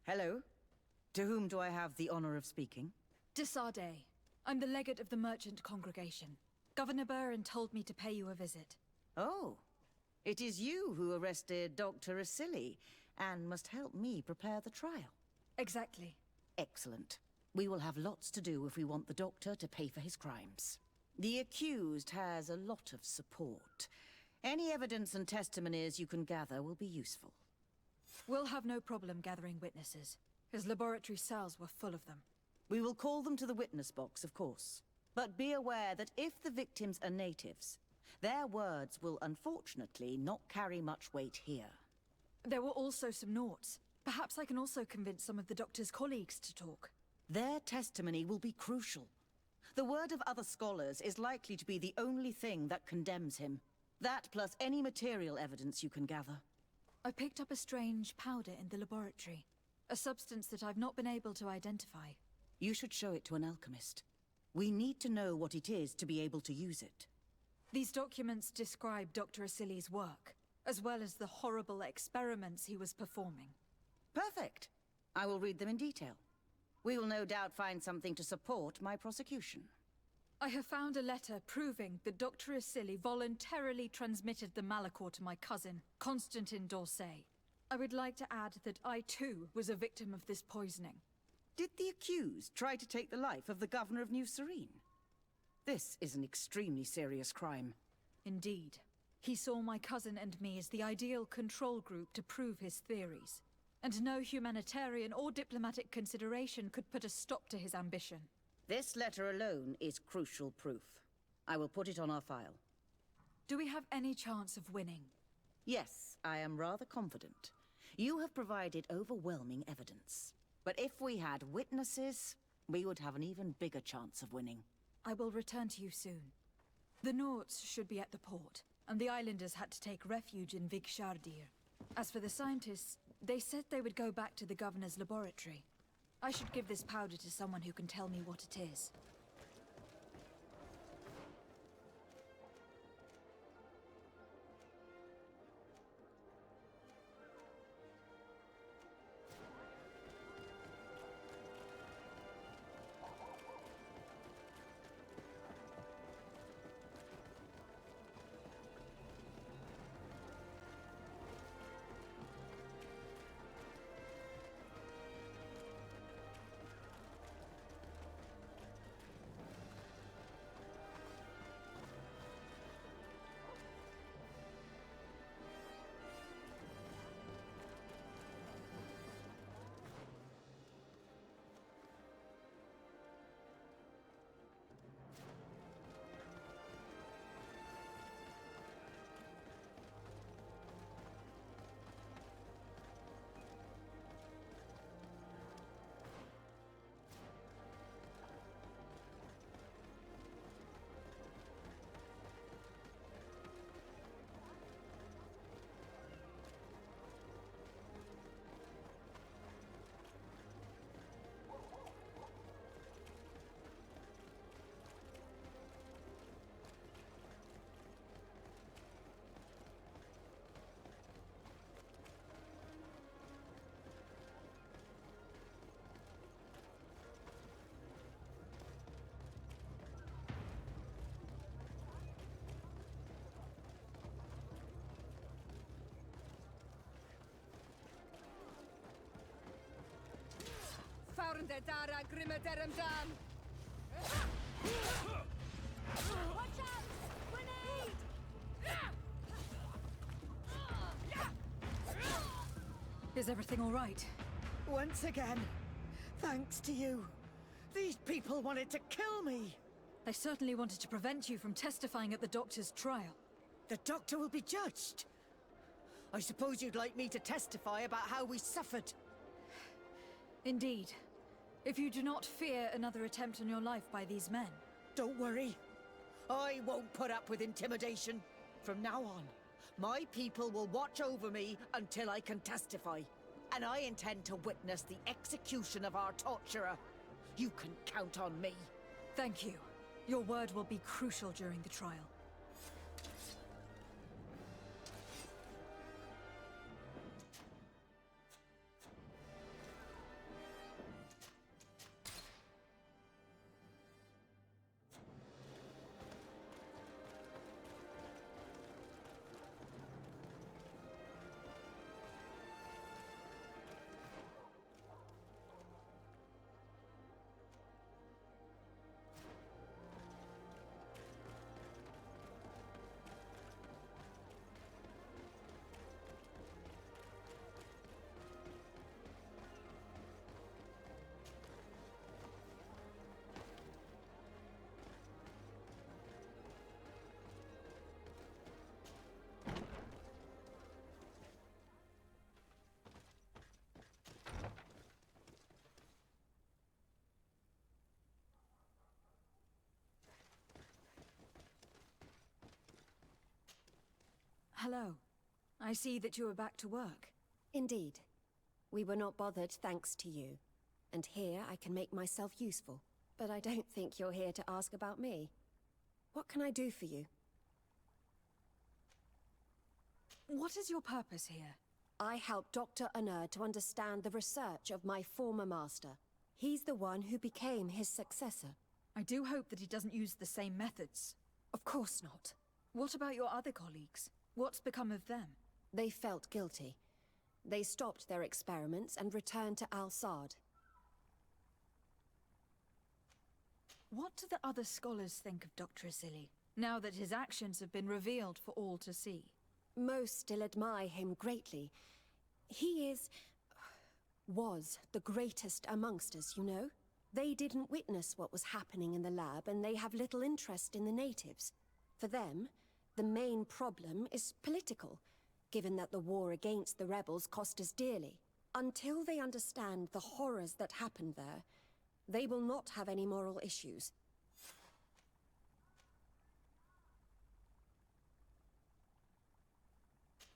Speaker 14: Hello. To whom do I have the honor of speaking?
Speaker 2: De Sade. I'm the legate of the merchant congregation. Governor Burin told me to pay you a visit.
Speaker 14: Oh. It is you who arrested Dr. Asili and must help me prepare the trial.
Speaker 2: Exactly.
Speaker 14: Excellent. We will have lots to do if we want the doctor to pay for his crimes. The accused has a lot of support. Any evidence and testimonies you can gather will be useful.
Speaker 2: We'll have no problem gathering witnesses. His laboratory cells were full of them.
Speaker 14: We will call them to the witness box, of course. But be aware that if the victims are natives, their words will unfortunately not carry much weight here.
Speaker 2: There were also some Naughts. Perhaps I can also convince some of the doctor's colleagues to talk.
Speaker 14: Their testimony will be crucial. The word of other scholars is likely to be the only thing that condemns him. That plus any material evidence you can gather.
Speaker 2: I picked up a strange powder in the laboratory. A substance that I've not been able to identify.
Speaker 14: You should show it to an alchemist. We need to know what it is to be able to use it.
Speaker 2: These documents describe Dr. Asili's work, as well as the horrible experiments he was performing.
Speaker 14: Perfect. I will read them in detail. We will no doubt find something to support my prosecution.
Speaker 2: I have found a letter proving that Dr. Asili voluntarily transmitted the Malachor to my cousin, Constantin d'Orsay. I would like to add that I too was a victim of this poisoning.
Speaker 14: Did the accused try to take the life of the governor of New Serene? This is an extremely serious crime.
Speaker 2: Indeed. He saw my cousin and me as the ideal control group to prove his theories. And no humanitarian or diplomatic consideration could put a stop to his ambition.
Speaker 14: This letter alone is crucial proof. I will put it on our file.
Speaker 2: Do we have any chance of winning?
Speaker 14: Yes, I am rather confident. You have provided overwhelming evidence. But if we had witnesses, we would have an even bigger chance of winning.
Speaker 2: I will return to you soon. The Norts should be at the port, and the islanders had to take refuge in Vigshardir. As for the scientists, they said they would go back to the governor's laboratory. I should give this powder to someone who can tell me what it is.
Speaker 4: Found the Dara Grimmederem Dan!
Speaker 13: Watch out! Grenade!
Speaker 2: Is everything all right?
Speaker 10: Once again, thanks to you. These people wanted to kill me.
Speaker 2: They certainly wanted to prevent you from testifying at the doctor's trial.
Speaker 10: The doctor will be judged. I suppose you'd like me to testify about how we suffered.
Speaker 2: Indeed. If you do not fear another attempt on your life by these men.
Speaker 10: Don't worry. I won't put up with intimidation. From now on, my people will watch over me until I can testify. And I intend to witness the execution of our torturer. You can count on me.
Speaker 2: Thank you. Your word will be crucial during the trial. Hello. I see that you are back to work.
Speaker 12: Indeed. We were not bothered thanks to you. And here I can make myself useful. But I don't think you're here to ask about me. What can I do for you?
Speaker 2: What is your purpose here?
Speaker 12: I help Dr. Unur to understand the research of my former master. He's the one who became his successor.
Speaker 2: I do hope that he doesn't use the same methods.
Speaker 12: Of course not.
Speaker 2: What about your other colleagues? What's become of them?
Speaker 12: They felt guilty. They stopped their experiments and returned to Al-Sad.
Speaker 2: What do the other scholars think of Dr. Asili, now that his actions have been revealed for all to see?
Speaker 12: Most still admire him greatly. He was the greatest amongst us, you know? They didn't witness what was happening in the lab, and they have little interest in the natives. For them, the main problem is political, given that the war against the rebels cost us dearly. Until they understand the horrors that happened there, they will not have any moral issues.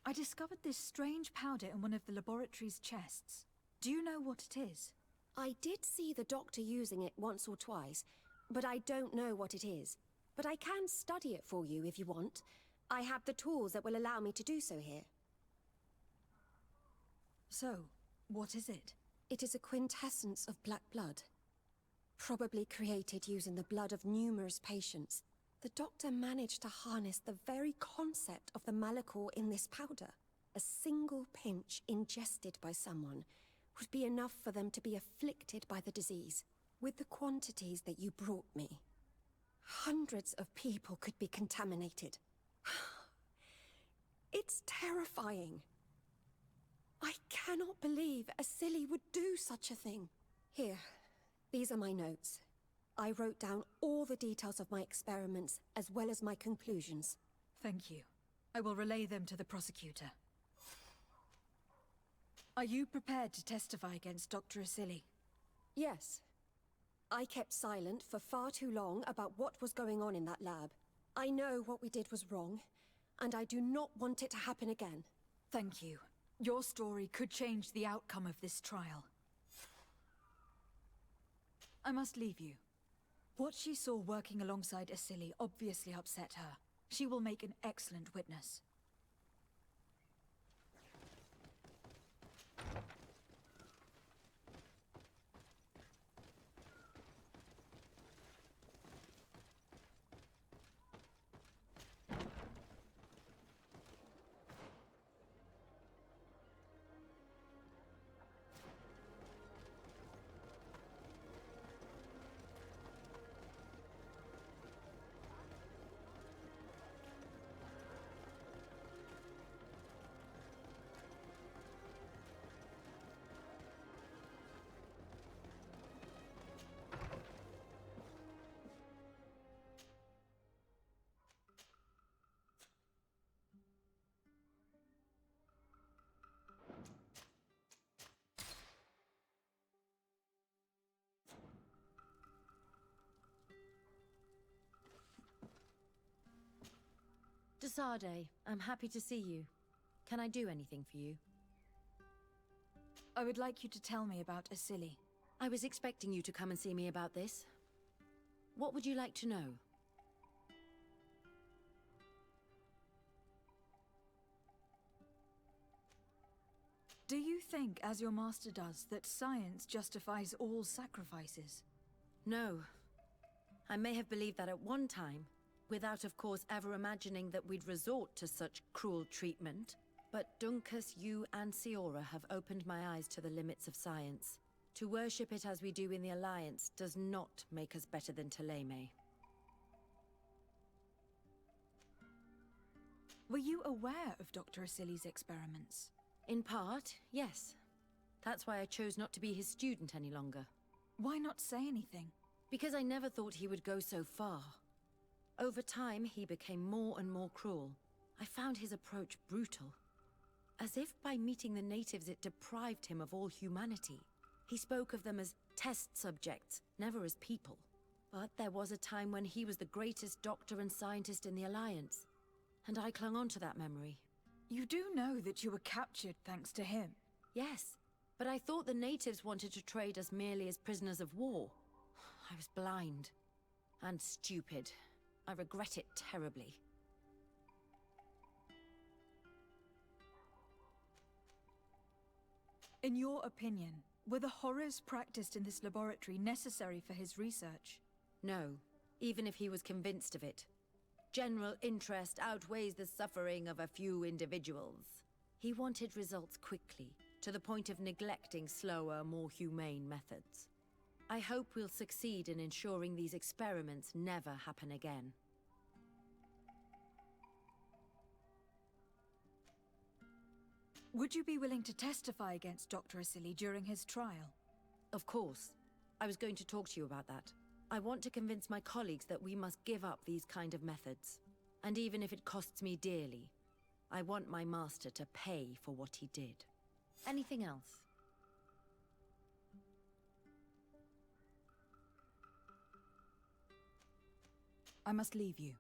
Speaker 2: I discovered this strange powder in one of the laboratory's chests. Do you know what it is?
Speaker 12: I did see the doctor using it once or twice, but I don't know what it is. But I can study it for you if you want. I have the tools that will allow me to do so here.
Speaker 2: So, what is it?
Speaker 12: It is a quintessence of black blood. Probably created using the blood of numerous patients. The doctor managed to harness the very concept of the Malachor in this powder. A single pinch ingested by someone would be enough for them to be afflicted by the disease. With the quantities that you brought me, hundreds of people could be contaminated. It's terrifying. I cannot believe Asili would do such a thing. Here, these are my notes. I wrote down all the details of my experiments, as well as my conclusions.
Speaker 2: Thank you. I will relay them to the prosecutor. Are you prepared to testify against Dr. Asili?
Speaker 12: Yes. I kept silent for far too long about what was going on in that lab. I know what we did was wrong, and I do not want it to happen again.
Speaker 2: Thank you. Your story could change the outcome of this trial. I must leave you. What she saw working alongside Asili obviously upset her. She will make an excellent witness.
Speaker 7: Desade, I'm happy to see you. Can I do anything for you?
Speaker 2: I would like you to tell me about Asili.
Speaker 7: I was expecting you to come and see me about this. What would you like to know?
Speaker 2: Do you think, as your master does, that science justifies all sacrifices?
Speaker 7: No. I may have believed that at one time, without of course ever imagining that we'd resort to such cruel treatment. But Dunkus, you and Siora have opened my eyes to the limits of science. To worship it as we do in the Alliance does not make us better than Thélème.
Speaker 2: Were you aware of Dr. Asili's experiments?
Speaker 7: In part, yes. That's why I chose not to be his student any longer.
Speaker 2: Why not say anything?
Speaker 7: Because I never thought he would go so far. Over time, he became more and more cruel. I found his approach brutal. As if by meeting the natives it deprived him of all humanity. He spoke of them as test subjects, never as people. But there was a time when he was the greatest doctor and scientist in the Alliance. And I clung on to that memory.
Speaker 2: You do know that you were captured thanks to him.
Speaker 7: Yes, but I thought the natives wanted to trade us merely as prisoners of war. I was blind. And stupid. I regret it terribly.
Speaker 2: In your opinion, were the horrors practiced in this laboratory necessary for his research?
Speaker 7: No, even if he was convinced of it. General interest outweighs the suffering of a few individuals. He wanted results quickly, to the point of neglecting slower, more humane methods. I hope we'll succeed in ensuring these experiments never happen again.
Speaker 2: Would you be willing to testify against Dr. Asili during his trial?
Speaker 7: Of course. I was going to talk to you about that. I want to convince my colleagues that we must give up these kind of methods. And even if it costs me dearly, I want my master to pay for what he did. Anything else?
Speaker 2: I must leave you.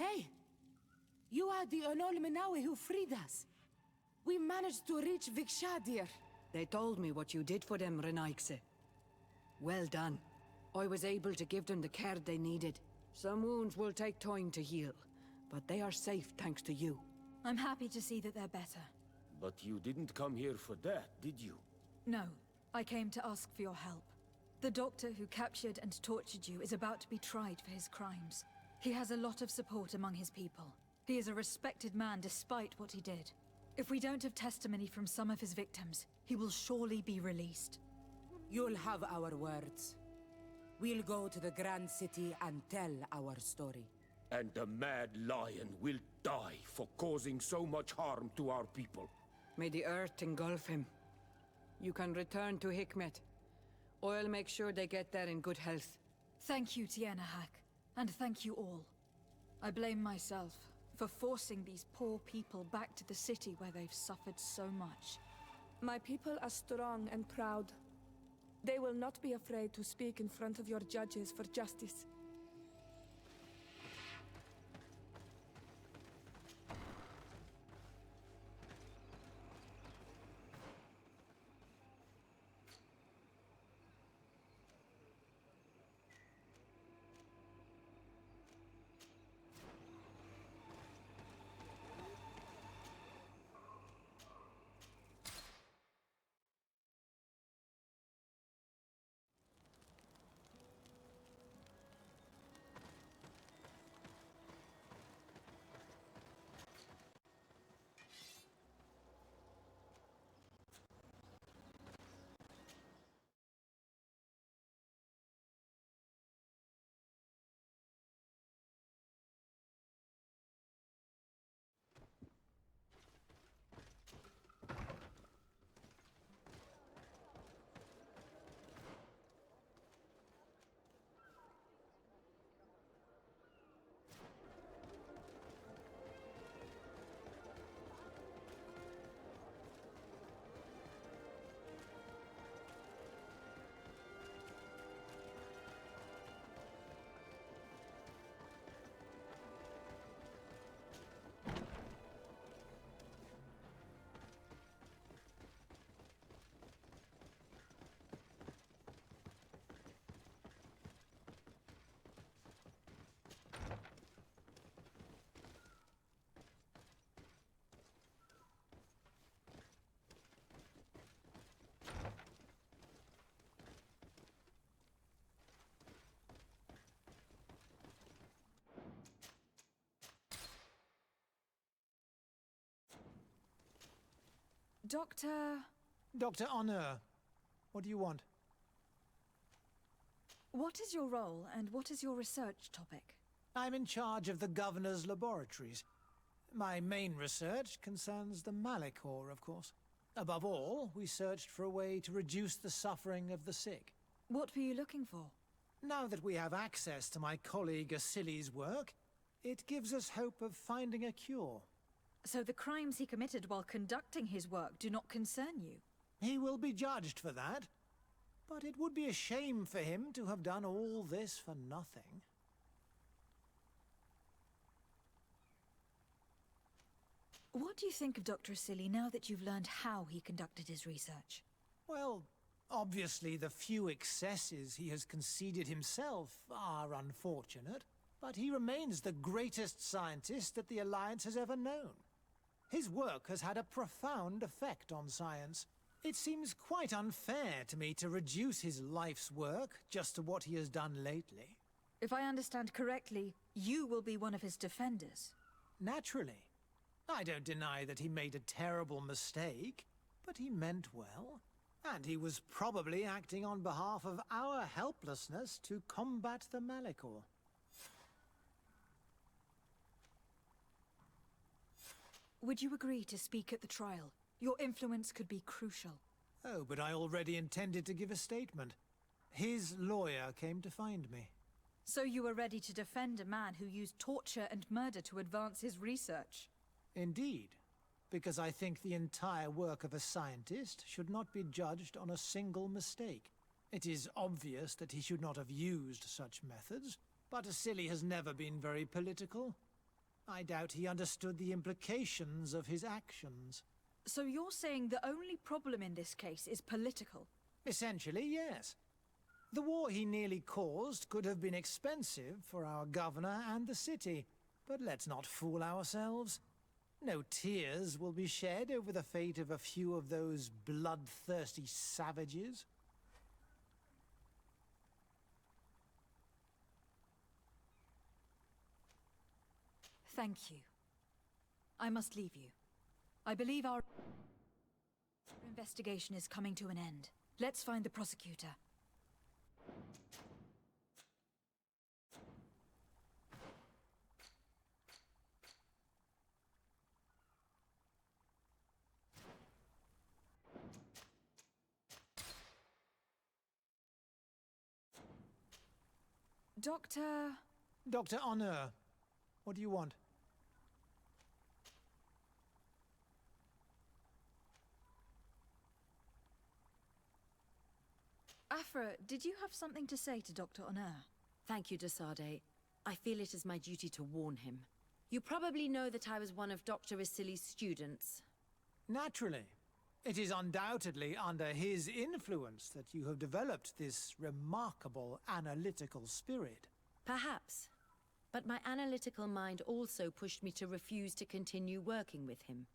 Speaker 15: Hey! You are the Onol Menawi who freed us. We managed to reach Vikshadir.
Speaker 1: They told me what you did for them, Renaikse. Well done. I was able to give them the care they needed. Some wounds will take time to heal, but they are safe thanks to you.
Speaker 2: I'm happy to see that they're better.
Speaker 8: But you didn't come here for that, did you?
Speaker 2: No, I came to ask for your help. The doctor who captured and tortured you is about to be tried for his crimes. He has a lot of support among his people. He is a respected man despite what he did. If we don't have testimony from some of his victims, he will surely be released.
Speaker 15: You'll have our words. We'll go to the Grand City and tell our story.
Speaker 8: And the Mad Lion will die for causing so much harm to our people.
Speaker 1: May the earth engulf him. You can return to Hikmet. I'll make sure they get there in good health.
Speaker 2: Thank you, Tiana Hak. And thank you all. I blame myself for forcing these poor people back to the city where they've suffered so much.
Speaker 16: My people are strong and proud. They will not be afraid to speak in front of your judges for justice.
Speaker 2: Doctor...
Speaker 5: Dr. Honor, what do you want?
Speaker 2: What is your role, and what is your research topic?
Speaker 5: I'm in charge of the Governor's laboratories. My main research concerns the Malachor, of course. Above all, we searched for a way to reduce the suffering of the sick.
Speaker 2: What were you looking for?
Speaker 5: Now that we have access to my colleague Asili's work, it gives us hope of finding a cure.
Speaker 2: So the crimes he committed while conducting his work do not concern you?
Speaker 5: He will be judged for that. But it would be a shame for him to have done all this for nothing.
Speaker 2: What do you think of Dr. Asili now that you've learned how he conducted his research?
Speaker 5: Well, obviously the few excesses he has conceded himself are unfortunate, but he remains the greatest scientist that the Alliance has ever known. His work has had a profound effect on science. It seems quite unfair to me to reduce his life's work just to what he has done lately.
Speaker 2: If I understand correctly, you will be one of his defenders.
Speaker 5: Naturally. I don't deny that he made a terrible mistake, but he meant well. And he was probably acting on behalf of our helplessness to combat the Malachor.
Speaker 2: Would you agree to speak at the trial? Your influence could be crucial.
Speaker 5: Oh, but I already intended to give a statement. His lawyer came to find me.
Speaker 2: So you were ready to defend a man who used torture and murder to advance his research?
Speaker 5: Indeed, because I think the entire work of a scientist should not be judged on a single mistake. It is obvious that he should not have used such methods, but Asili has never been very political. I doubt he understood the implications of his actions.
Speaker 2: So you're saying the only problem in this case is political?
Speaker 5: Essentially, yes. The war he nearly caused could have been expensive for our governor and the city, but let's not fool ourselves. No tears will be shed over the fate of a few of those bloodthirsty savages.
Speaker 2: Thank you. I must leave you. I believe our investigation is coming to an end. Let's find the prosecutor.
Speaker 5: Dr. Honor, what do you want?
Speaker 2: Afra, did you have something to say to Dr. Honor?
Speaker 7: Thank you, Desade. I feel it is my duty to warn him. You probably know that I was one of Dr. Asili's students.
Speaker 5: Naturally. It is undoubtedly under his influence that you have developed this remarkable analytical spirit.
Speaker 7: Perhaps. But my analytical mind also pushed me to refuse to continue working with him.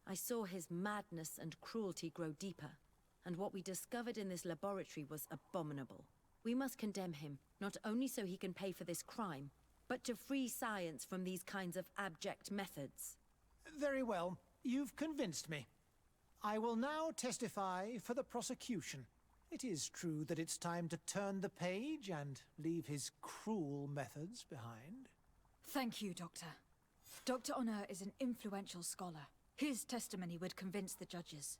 Speaker 7: I saw his madness and cruelty grow deeper, and what we discovered in this laboratory was abominable. We must condemn him, not only so he can pay for this crime, but to free science from these kinds of abject methods.
Speaker 5: Very well. You've convinced me. I will now testify for the prosecution. It is true that it's time to turn the page and leave his cruel methods behind.
Speaker 2: Thank you, Doctor. Dr. Honor is an influential scholar. His testimony would convince the judges.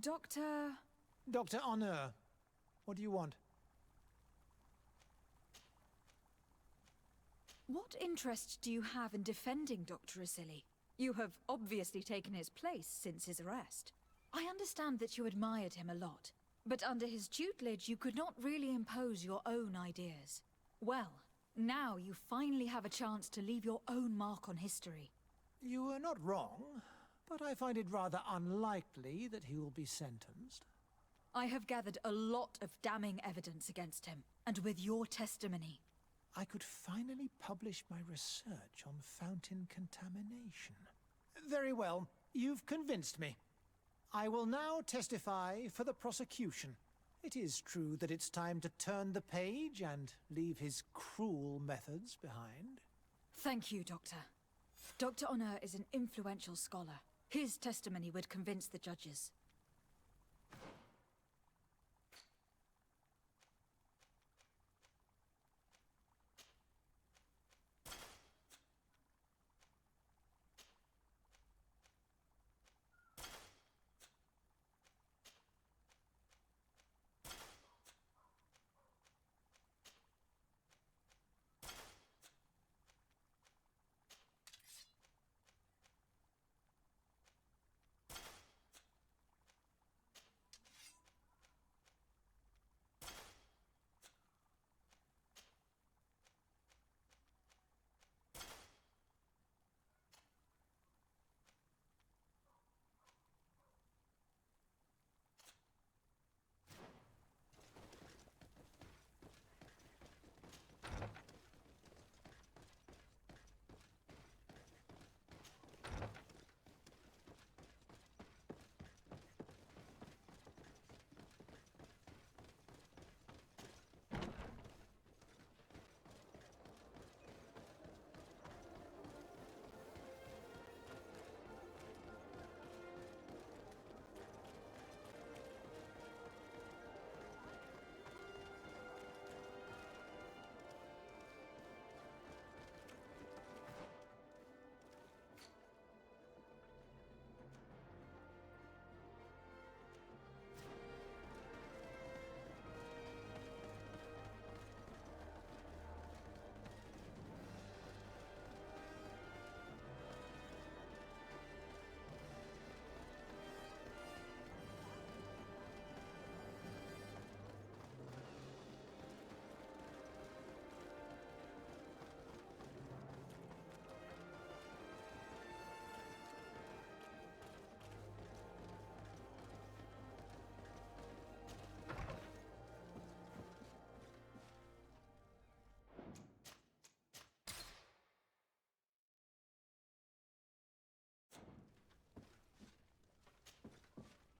Speaker 2: Doctor...
Speaker 5: Dr. Honor, what do you want?
Speaker 2: What interest do you have in defending Dr. Asili? You have obviously taken his place since his arrest. I understand that you admired him a lot, but under his tutelage you could not really impose your own ideas. Well, now you finally have a chance to leave your own mark on history.
Speaker 5: You were not wrong, but I find it rather unlikely that he will be sentenced.
Speaker 2: I have gathered a lot of damning evidence against him, and with your testimony...
Speaker 5: I could finally publish my research on fountain contamination. Very well, you've convinced me. I will now testify for the prosecution. It is true that it's time to turn the page and leave his cruel methods behind.
Speaker 2: Thank you, Doctor. Dr. Honor is an influential scholar. His testimony would convince the judges.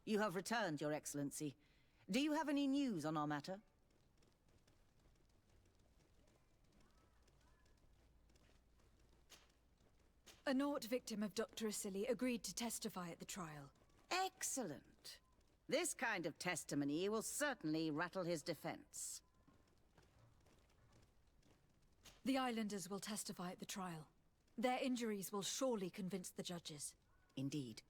Speaker 14: You have returned, Your Excellency. Do you have any news on our matter?
Speaker 2: A Nort victim of Dr. Asili agreed to testify at the trial.
Speaker 14: Excellent. This kind of testimony will certainly rattle his defense.
Speaker 2: The islanders will testify at the trial. Their injuries will surely convince the judges.
Speaker 14: Indeed.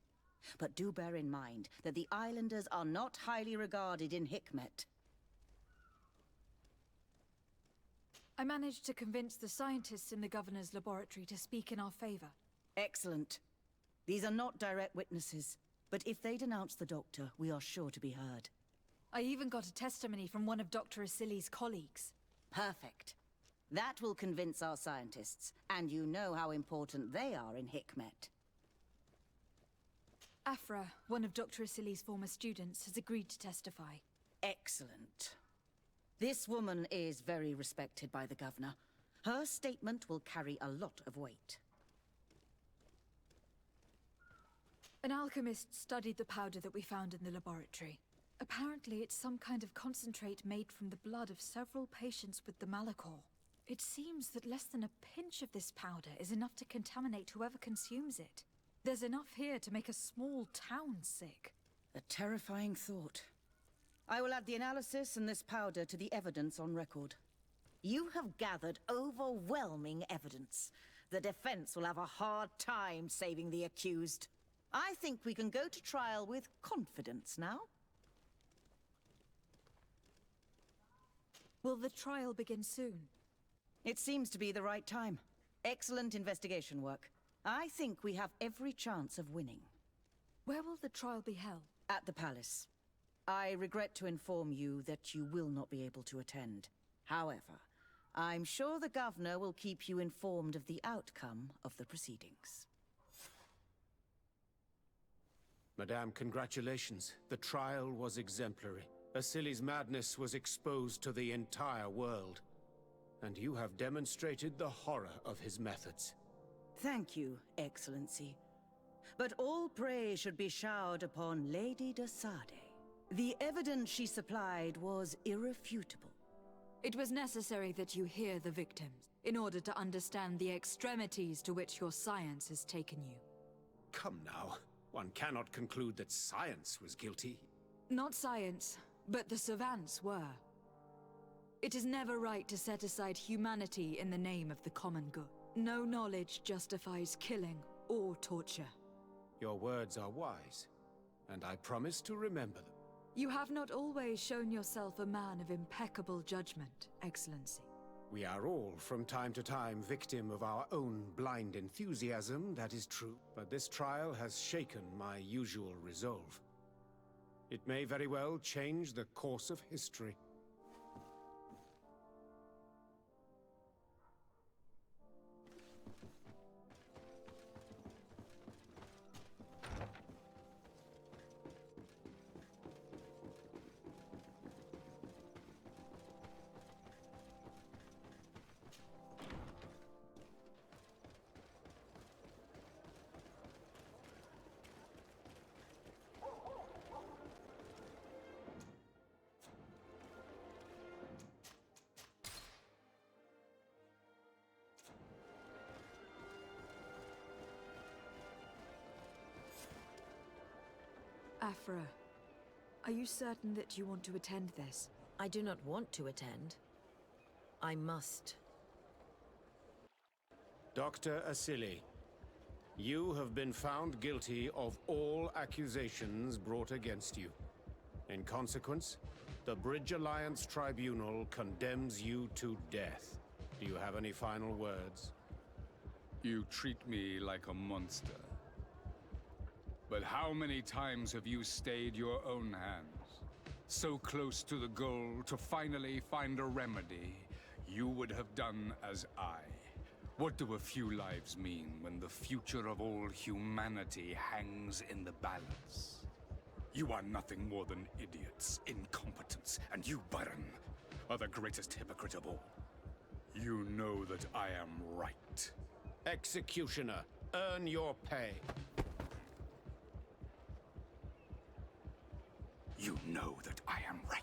Speaker 14: But do bear in mind that the islanders are not highly regarded in Hikmet.
Speaker 2: I managed to convince the scientists in the governor's laboratory to speak in our favor.
Speaker 14: Excellent. These are not direct witnesses, but if they denounce the doctor, we are sure to be heard.
Speaker 2: I even got a testimony from one of Dr. Asili's colleagues.
Speaker 14: Perfect. That will convince our scientists, and you know how important they are in Hikmet.
Speaker 2: Afra, one of Dr. Asili's former students, has agreed to testify.
Speaker 14: Excellent. This woman is very respected by the governor. Her statement will carry a lot of weight.
Speaker 2: An alchemist studied the powder that we found in the laboratory. Apparently, it's some kind of concentrate made from the blood of several patients with the Malachor. It seems that less than a pinch of this powder is enough to contaminate whoever consumes it. There's enough here to make a small town sick.
Speaker 14: A terrifying thought. I will add the analysis and this powder to the evidence on record. You have gathered overwhelming evidence. The defense will have a hard time saving the accused. I think we can go to trial with confidence now.
Speaker 2: Will the trial begin soon?
Speaker 14: It seems to be the right time. Excellent investigation work. I think we have every chance of winning.
Speaker 2: Where will the trial be held?
Speaker 14: At the palace. I regret to inform you that you will not be able to attend. However, I'm sure the governor will keep you informed of the outcome of the proceedings.
Speaker 9: Madame, congratulations. The trial was exemplary. Asili's madness was exposed to the entire world. And you have demonstrated the horror of his methods.
Speaker 14: Thank you, Excellency. But all praise should be showered upon Lady de Sade. The evidence she supplied was irrefutable.
Speaker 2: It was necessary that you hear the victims, in order to understand the extremities to which your science has taken you.
Speaker 9: Come now. One cannot conclude that science was guilty.
Speaker 2: Not science, but the savants were. It is never right to set aside humanity in the name of the common good. No knowledge justifies killing or torture.
Speaker 9: Your words are wise, and I promise to remember them.
Speaker 2: You have not always shown yourself a man of impeccable judgment, Excellency.
Speaker 9: We are all, from time to time, victim of our own blind enthusiasm, that is true. But this trial has shaken my usual resolve. It may very well change the course of history.
Speaker 2: Afra, are you certain that you want to attend this?
Speaker 7: I do not want to attend. I must.
Speaker 9: Dr. Asili, you have been found guilty of all accusations brought against you. In consequence, the Bridge Alliance Tribunal condemns you to death. Do you have any final words?
Speaker 11: You treat me like a monster. But how many times have you stayed your own hands? So close to the goal to finally find a remedy, you would have done as I. What do a few lives mean when the future of all humanity hangs in the balance? You are nothing more than idiots, incompetents, and you, Baron, are the greatest hypocrite of all. You know that I am right.
Speaker 9: Executioner, earn your pay.
Speaker 11: You know that I am right.